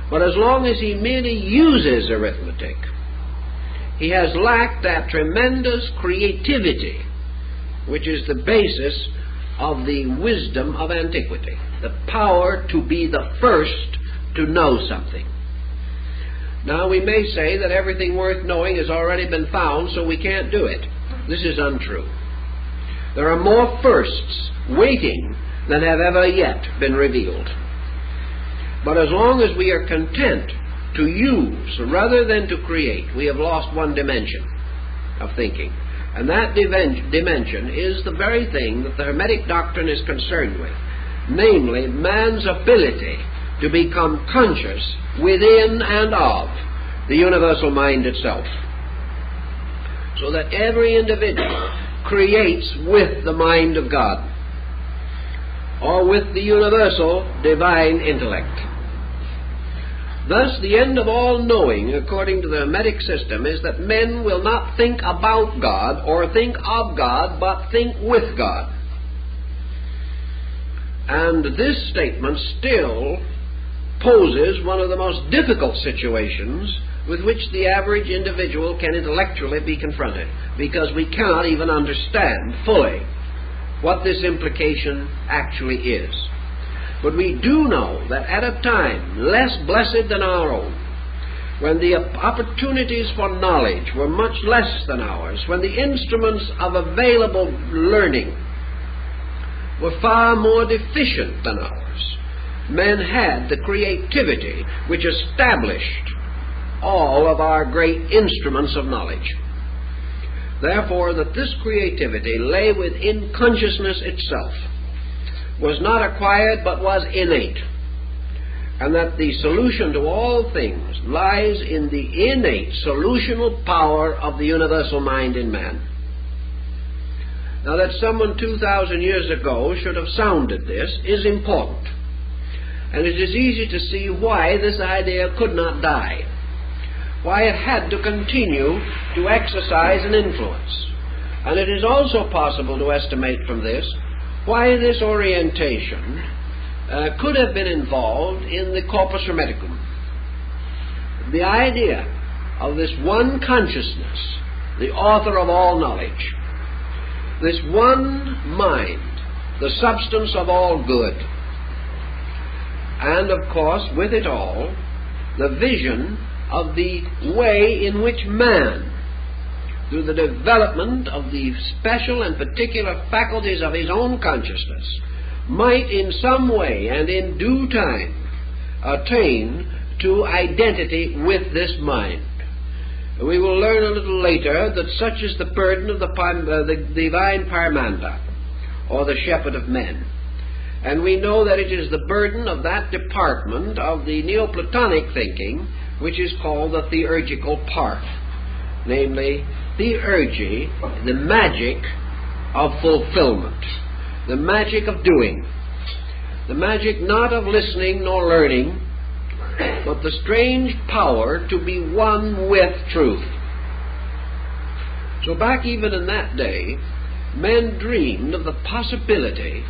But as long as he merely uses arithmetic, he has lacked that tremendous creativity which is the basis of the wisdom of antiquity, the power to be the first to know something. Now, we may say that everything worth knowing has already been found, so we can't do it. This is untrue. There are more firsts waiting than have ever yet been revealed. But as long as we are content to use rather than to create, we have lost one dimension of thinking. And that dimension is the very thing that the Hermetic doctrine is concerned with, namely man's ability to become conscious within and of the universal mind itself, so that every individual creates with the mind of God, or with the universal divine intellect. Thus, the end of all knowing, according to the Hermetic system, is that men will not think about God or think of God, but think with God. And this statement still poses one of the most difficult situations with which the average individual can intellectually be confronted, because we cannot even understand fully what this implication actually is. But we do know that at a time less blessed than our own, when the opportunities for knowledge were much less than ours, when the instruments of available learning were far more deficient than ours, men had the creativity which established all of our great instruments of knowledge. Therefore, that this creativity lay within consciousness itself, was not acquired but was innate, and that the solution to all things lies in the innate solutional power of the universal mind in man. Now, that someone 2,000 years ago should have sounded this is important, and it is easy to see why this idea could not die, why it had to continue to exercise an influence. And it is also possible to estimate from this why this orientation could have been involved in the corpus hermeticum. The idea of this one consciousness, the author of all knowledge, this one mind, the substance of all good, and of course with it all the vision of the way in which man, through the development of the special and particular faculties of his own consciousness, might in some way and in due time attain to identity with this mind. We will learn a little later that such is the burden of the divine Paramanda, or the shepherd of men. And we know that it is the burden of that department of the Neoplatonic thinking which is called the theurgical part, namely theurgy, the magic of fulfillment, the magic of doing, the magic not of listening nor learning, but the strange power to be one with truth. So back even in that day, men dreamed of the possibility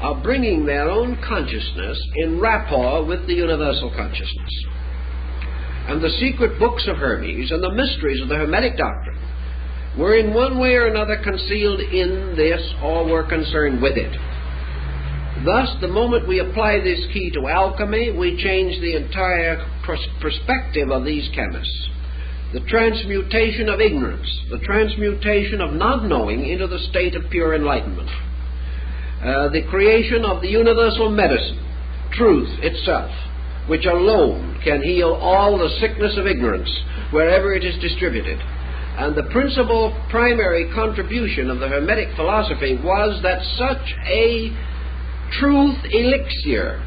of bringing their own consciousness in rapport with the universal consciousness. And the secret books of Hermes and the mysteries of the Hermetic doctrine were in one way or another concealed in this, or were concerned with it. Thus, the moment we apply this key to alchemy, we change the entire perspective of these chemists. The transmutation of ignorance, the transmutation of not knowing into the state of pure enlightenment. The creation of the universal medicine, truth itself, which alone can heal all the sickness of ignorance wherever it is distributed. And the principal primary contribution of the Hermetic philosophy was that such a truth elixir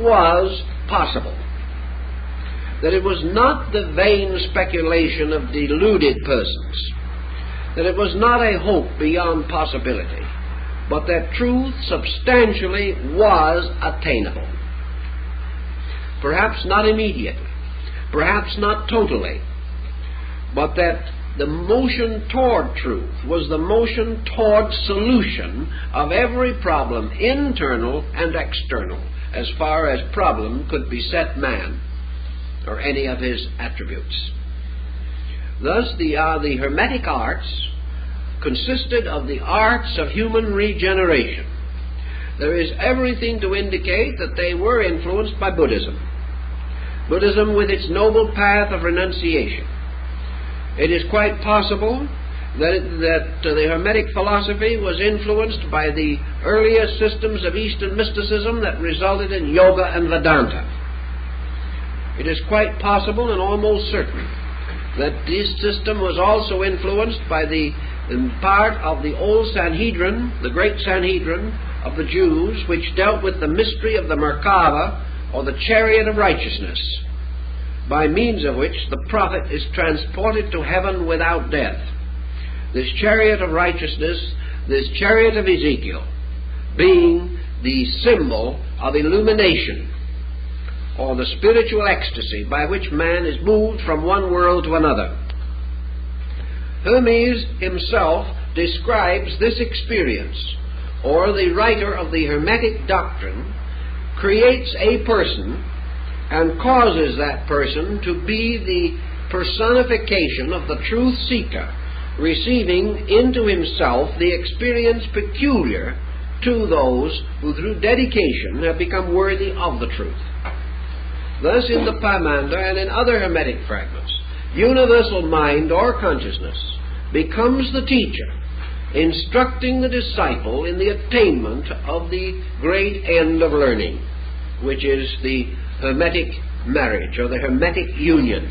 was possible, that it was not the vain speculation of deluded persons, that it was not a hope beyond possibility, but that truth substantially was attainable. Perhaps not immediately, perhaps not totally, but that the motion toward truth was the motion toward solution of every problem, internal and external, as far as problem could beset man or any of his attributes. Thus the Hermetic arts consisted of the arts of human regeneration. There is everything to indicate that they were influenced by Buddhism. Buddhism with its noble path of renunciation. It is quite possible that the Hermetic philosophy was influenced by the earliest systems of Eastern mysticism that resulted in Yoga and Vedanta. It is quite possible and almost certain that this system was also influenced by the part of the old Sanhedrin, the great Sanhedrin of the Jews, which dealt with the mystery of the Merkava, or the chariot of righteousness, by means of which the prophet is transported to heaven without death. This chariot of righteousness, this chariot of Ezekiel, being the symbol of illumination, or the spiritual ecstasy by which man is moved from one world to another. Hermes himself describes this experience, or the writer of the Hermetic doctrine creates a person and causes that person to be the personification of the truth seeker, receiving into himself the experience peculiar to those who through dedication have become worthy of the truth. Thus in the Pymander and in other Hermetic fragments, universal mind or consciousness becomes the teacher, instructing the disciple in the attainment of the great end of learning, which is the Hermetic marriage, or the Hermetic union,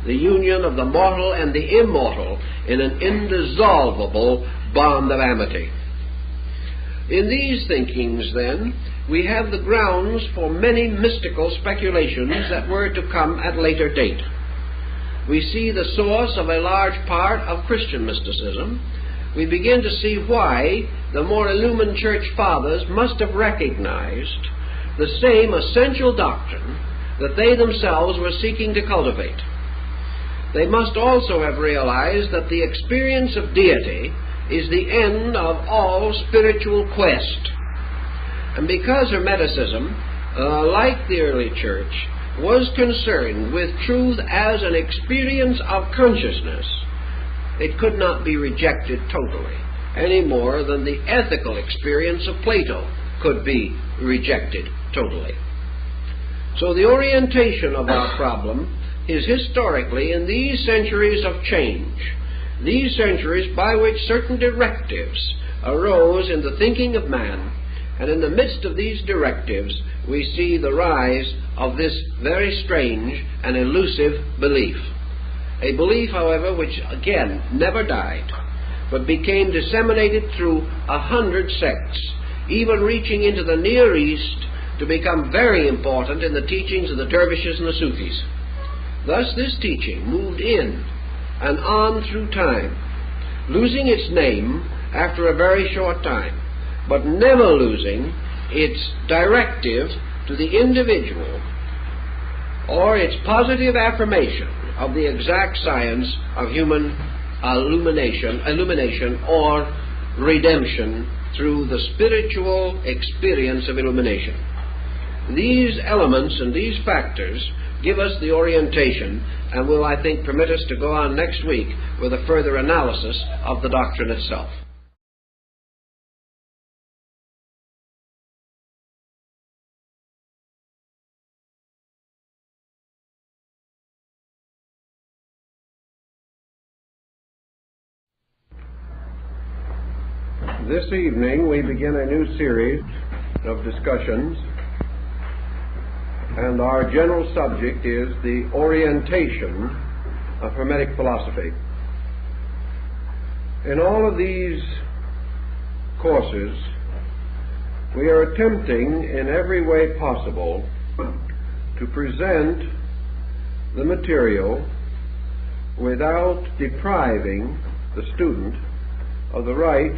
the union of the mortal and the immortal in an indissoluble bond of amity. In these thinkings, then, we have the grounds for many mystical speculations that were to come at later date. We see the source of a large part of Christian mysticism. We begin to see why the more illumined church fathers must have recognized the same essential doctrine that they themselves were seeking to cultivate. They must also have realized that the experience of deity is the end of all spiritual quest. And because Hermeticism, like the early church, was concerned with truth as an experience of consciousness, it could not be rejected totally, any more than the ethical experience of Plato could be rejected totally. So the orientation of our problem is historically in these centuries of change, these centuries by which certain directives arose in the thinking of man, and in the midst of these directives we see the rise of this very strange and elusive belief. A belief, however, which again never died, but became disseminated through 100 sects, even reaching into the Near East to become very important in the teachings of the dervishes and the Sufis. Thus this teaching moved in and on through time, losing its name after a very short time, but never losing its directive to the individual or its positive affirmation of the exact science of human illumination or redemption through the spiritual experience of illumination. These elements and these factors give us the orientation and will, I think, permit us to go on next week with a further analysis of the doctrine itself. This evening we begin a new series of discussions, and our general subject is the orientation of Hermetic philosophy. In all of these courses we are attempting in every way possible to present the material without depriving the student of the right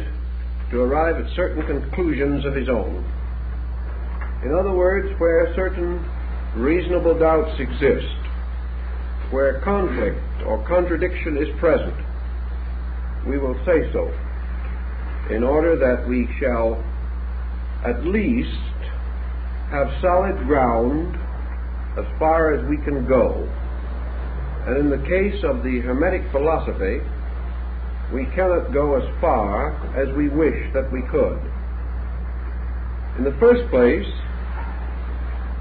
to arrive at certain conclusions of his own. In other words, where certain reasonable doubts exist, where conflict or contradiction is present, we will say so, in order that we shall at least have solid ground as far as we can go. And in the case of the Hermetic philosophy, we cannot go as far as we wish that we could. In the first place,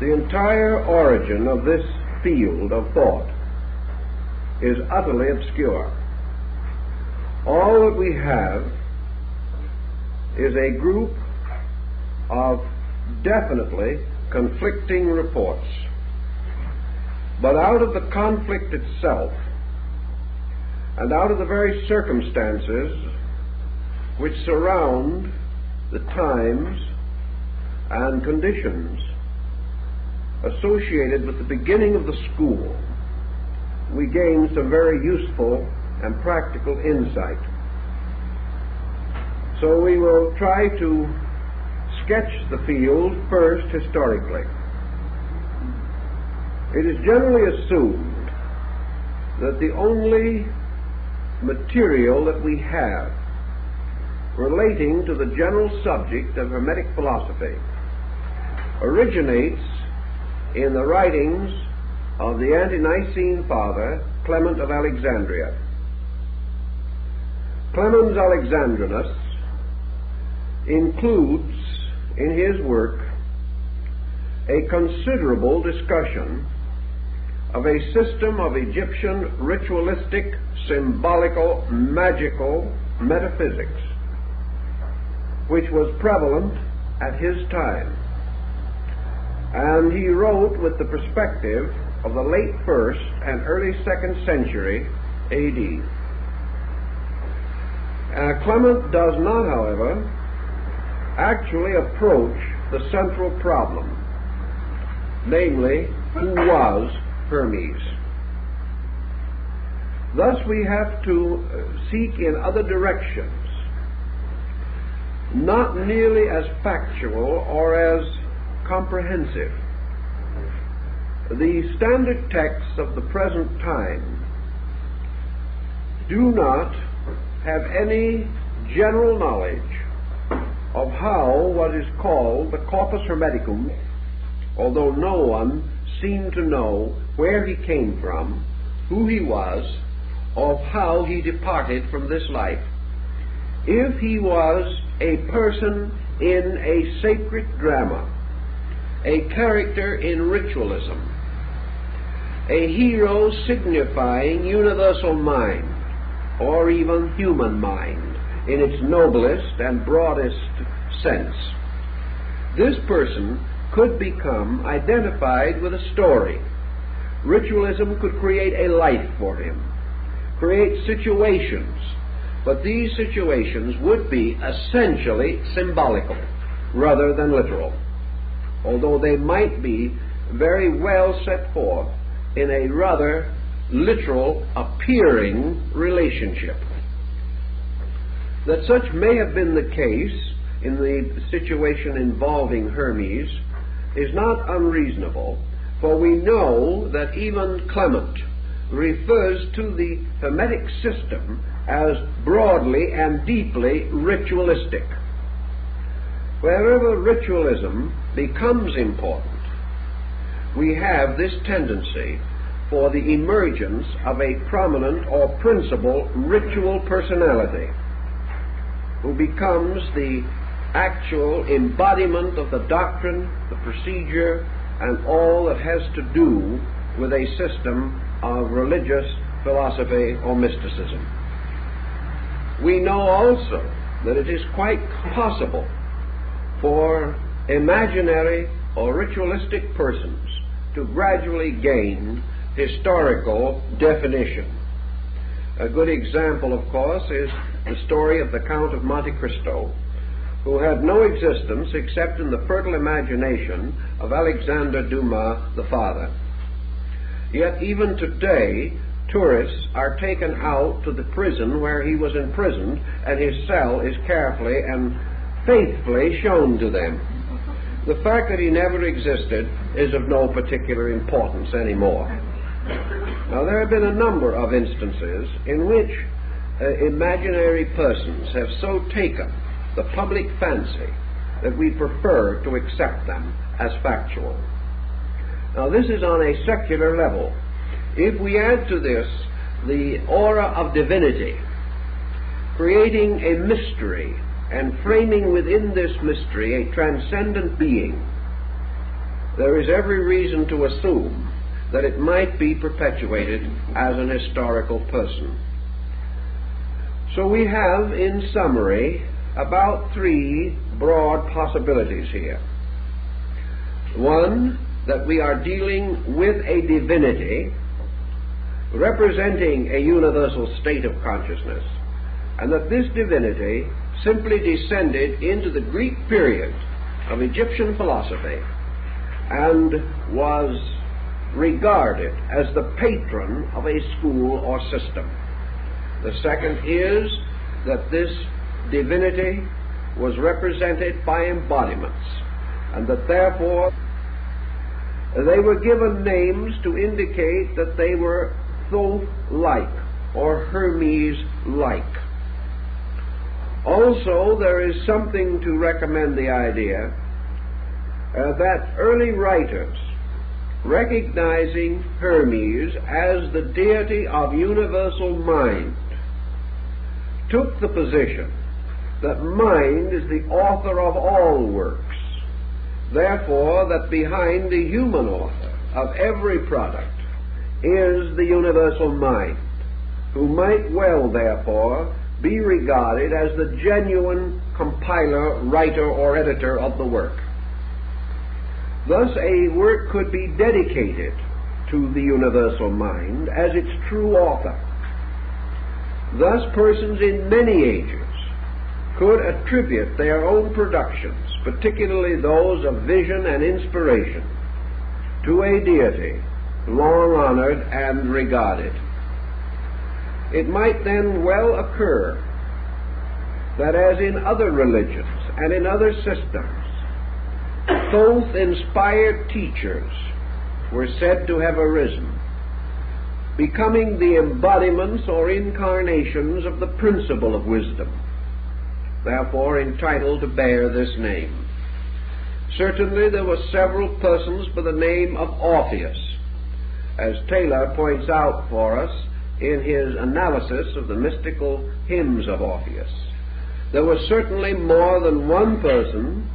the entire origin of this field of thought is utterly obscure. All that we have is a group of definitely conflicting reports. But out of the conflict itself, and out of the very circumstances which surround the times and conditions associated with the beginning of the school, we gain some very useful and practical insight. So we will try to sketch the field first historically. It is generally assumed that the only material that we have relating to the general subject of Hermetic philosophy originates in the writings of the ante-Nicene father Clement of Alexandria. Clemens Alexandrinus includes in his work a considerable discussion of a system of Egyptian ritualistic, symbolical, magical metaphysics, which was prevalent at his time. And he wrote with the perspective of the late 1st and early 2nd century A.D. Clement does not, however, actually approach the central problem, namely, who was Hermes. Thus we have to seek in other directions, not nearly as factual or as comprehensive. The standard texts of the present time do not have any general knowledge of how what is called the corpus hermeticum, although no one seemed to know where he came from, who he was, of how he departed from this life. If he was a person in a sacred drama, a character in ritualism, a hero signifying universal mind, or even human mind in its noblest and broadest sense, this person could become identified with a story. Ritualism could create a life for him, create situations, but these situations would be essentially symbolical rather than literal, although they might be very well set forth in a rather literal appearing relationship. That such may have been the case in the situation involving Hermes is not unreasonable, for we know that even Clement refers to the Hermetic system as broadly and deeply ritualistic. Wherever ritualism becomes important, we have this tendency for the emergence of a prominent or principal ritual personality who becomes the actual embodiment of the doctrine, the procedure, and all that has to do with a system of religious philosophy or mysticism. We know also that it is quite possible for imaginary or ritualistic persons to gradually gain historical definition. A good example, of course, is the story of the Count of Monte Cristo, who had no existence except in the fertile imagination of Alexander Dumas the father. Yet even today, tourists are taken out to the prison where he was imprisoned, and his cell is carefully and faithfully shown to them. The fact that he never existed is of no particular importance anymore. Now, there have been a number of instances in which imaginary persons have so taken the public fancy that we prefer to accept them as factual. Now, this is on a secular level. If we add to this the aura of divinity, creating a mystery and framing within this mystery a transcendent being, there is every reason to assume that it might be perpetuated as an historical person. So we have, in summary, about three broad possibilities here. One, that we are dealing with a divinity representing a universal state of consciousness, and that this divinity simply descended into the Greek period of Egyptian philosophy and was regarded as the patron of a school or system. The second is that this divinity was represented by embodiments, and that therefore they were given names to indicate that they were Thoth-like or Hermes-like. Also, there is something to recommend the idea that early writers, recognizing Hermes as the deity of universal mind, took the position that mind is the author of all works, therefore that behind the human author of every product is the universal mind, who might well therefore be regarded as the genuine compiler, writer, or editor of the work. Thus a work could be dedicated to the universal mind as its true author. Thus persons in many ages could attribute their own productions, particularly those of vision and inspiration, to a deity long honored and regarded. It might then well occur that, as in other religions and in other systems, Thoth-inspired teachers were said to have arisen, becoming the embodiments or incarnations of the principle of wisdom, therefore entitled to bear this name. Certainly there were several persons by the name of Orpheus, as Taylor points out for us in his analysis of the mystical hymns of Orpheus. There was certainly more than one person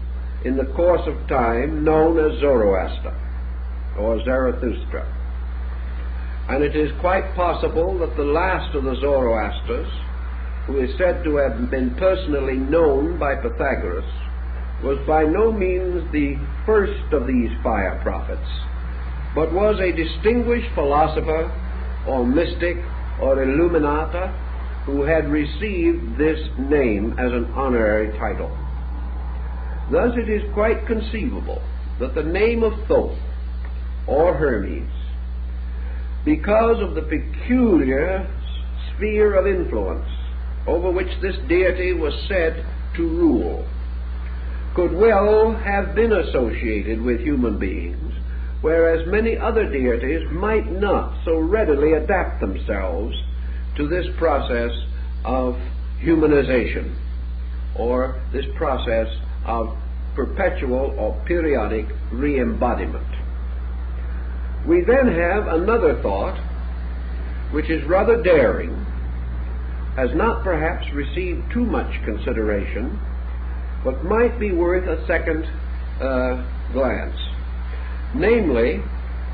in the course of time known as Zoroaster or Zarathustra. And it is quite possible that the last of the Zoroasters, who is said to have been personally known by Pythagoras, was by no means the first of these fire prophets, but was a distinguished philosopher or mystic or illuminata who had received this name as an honorary title. Thus it is quite conceivable that the name of Thoth or Hermes, because of the peculiar sphere of influence over which this deity was said to rule, could well have been associated with human beings, whereas many other deities might not so readily adapt themselves to this process of humanization, or this process of perpetual or periodic re-embodiment. We then have another thought, which is rather daring, has not perhaps received too much consideration, but might be worth a second glance. Namely,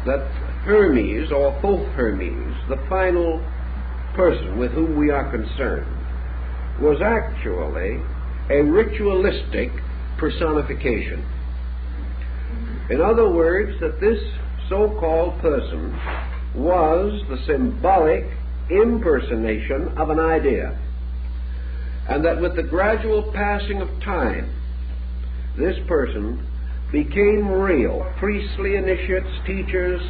that Hermes, or Thoth-Hermes, the final person with whom we are concerned, was actually a ritualistic personification. In other words, that this so-called person was the symbolic impersonation of an idea, and that with the gradual passing of time this person became real. Priestly initiates, teachers,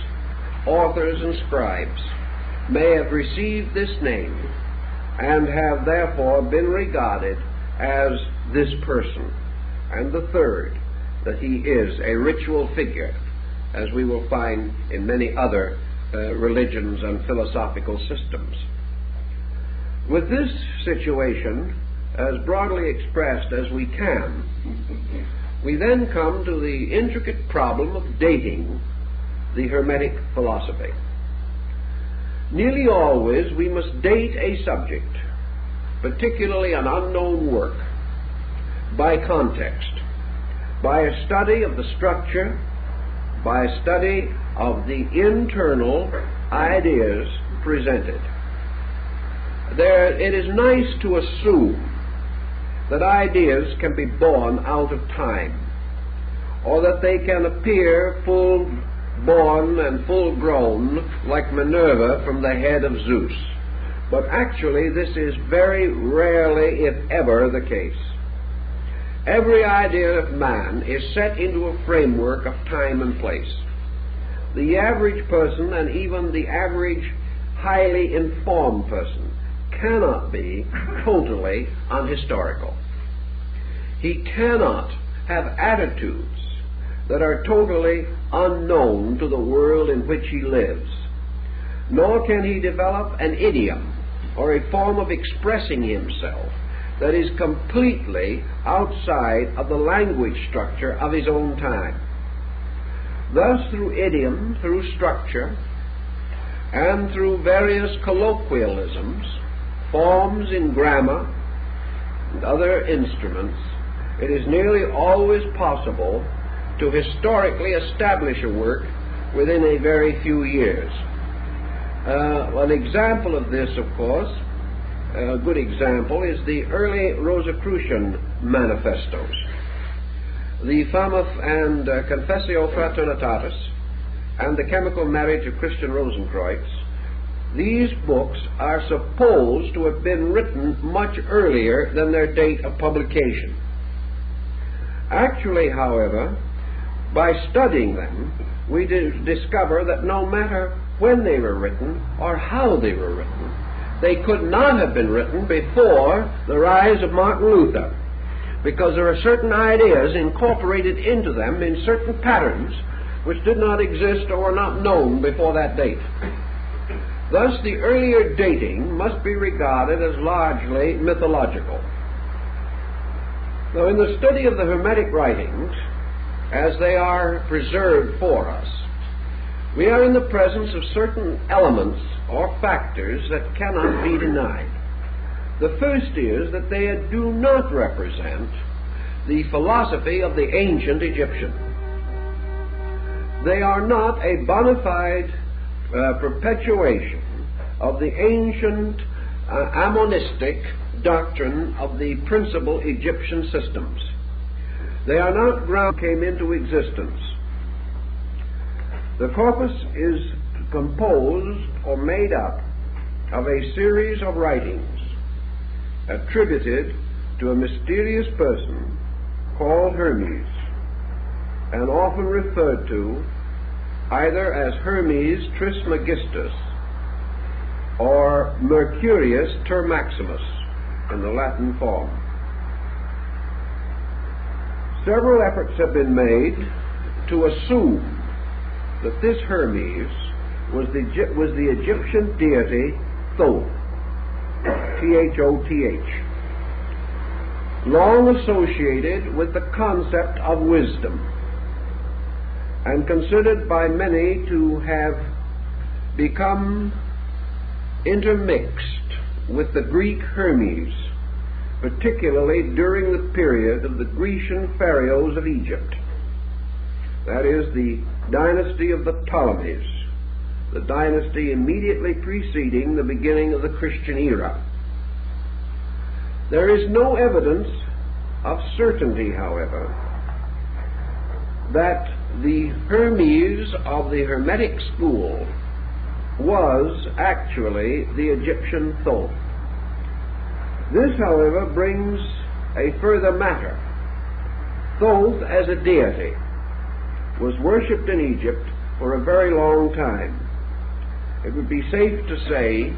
authors, and scribes may have received this name and have therefore been regarded as this person. And the third, that he is a ritual figure, as we will find in many other religions and philosophical systems. With this situation, as broadly expressed as we can, we then come to the intricate problem of dating the Hermetic philosophy. Nearly always we must date a subject, particularly an unknown work, by context, by a study of the structure, by a study of the internal ideas presented. It is nice to assume that ideas can be born out of time, or that they can appear full-born and full-grown like Minerva from the head of Zeus. But actually this is very rarely, if ever, the case. Every idea of man is set into a framework of time and place. The average person, and even the average highly informed person, cannot be totally unhistorical. He cannot have attitudes that are totally unknown to the world in which he lives, nor can he develop an idiom or a form of expressing himself that is completely outside of the language structure of his own time. Thus, through idiom, through structure, and through various colloquialisms, forms in grammar, and other instruments, it is nearly always possible to historically establish a work within a very few years. An example of this, of course, a good example, is the early Rosicrucian manifestos. The Famaf and Confessio Fraternitatis and the Chemical Marriage of Christian Rosenkreutz, these books are supposed to have been written much earlier than their date of publication. Actually, however, by studying them, we discover that no matter when they were written or how they were written, they could not have been written before the rise of Martin Luther, because there are certain ideas incorporated into them in certain patterns which did not exist or were not known before that date. Thus, the earlier dating must be regarded as largely mythological. Now, in the study of the Hermetic writings, as they are preserved for us, we are in the presence of certain elements or factors that cannot be denied. The first is that they do not represent the philosophy of the ancient Egyptian. They are not a bona fide perpetuation of the ancient Ammonistic doctrine of the principal Egyptian systems. They are not ground came into existence. The corpus is composed or made up of a series of writings attributed to a mysterious person called Hermes, and often referred to either as Hermes Trismegistus or Mercurius Termaximus in the Latin form. Several efforts have been made to assume that this Hermes was the Egyptian deity Thoth, Thoth, long associated with the concept of wisdom, and considered by many to have become intermixed with the Greek Hermes, particularly during the period of the Grecian pharaohs of Egypt. That is, the dynasty of the Ptolemies, the dynasty immediately preceding the beginning of the Christian era. There is no evidence of certainty, however, that the Hermes of the Hermetic school was actually the Egyptian Thoth. This, however, brings a further matter. Thoth as a deity was worshipped in Egypt for a very long time. It would be safe to say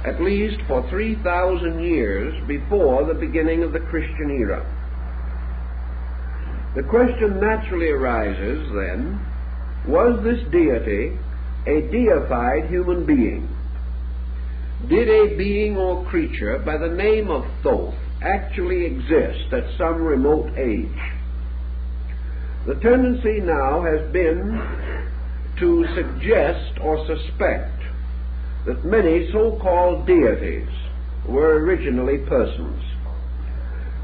at least for 3,000 years before the beginning of the Christian era. The question naturally arises then, was this deity a deified human being? Did a being or creature by the name of Thoth actually exist at some remote age? The tendency now has been to suggest or suspect that many so-called deities were originally persons,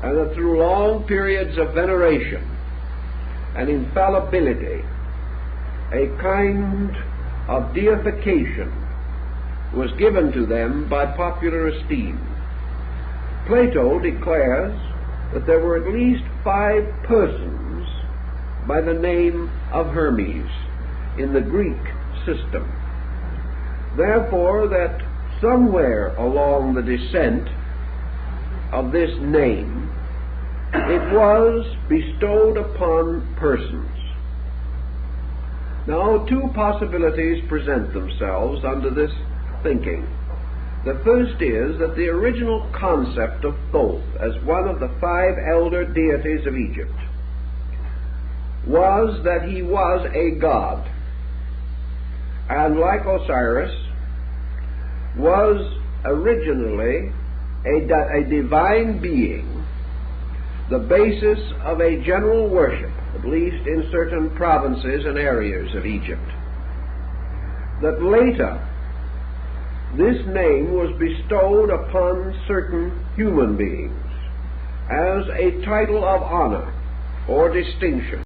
and that through long periods of veneration and infallibility, a kind of deification was given to them by popular esteem. Plato declares that there were at least 5 persons by the name of Hermes in the Greek system. Therefore, that somewhere along the descent of this name, it was bestowed upon persons. Now, 2 possibilities present themselves under this thinking. The first is that the original concept of Thoth as one of the 5 elder deities of Egypt was that he was a god, and like Osiris, was originally a divine being, the basis of a general worship, at least in certain provinces and areas of Egypt. That later, this name was bestowed upon certain human beings as a title of honor or distinction.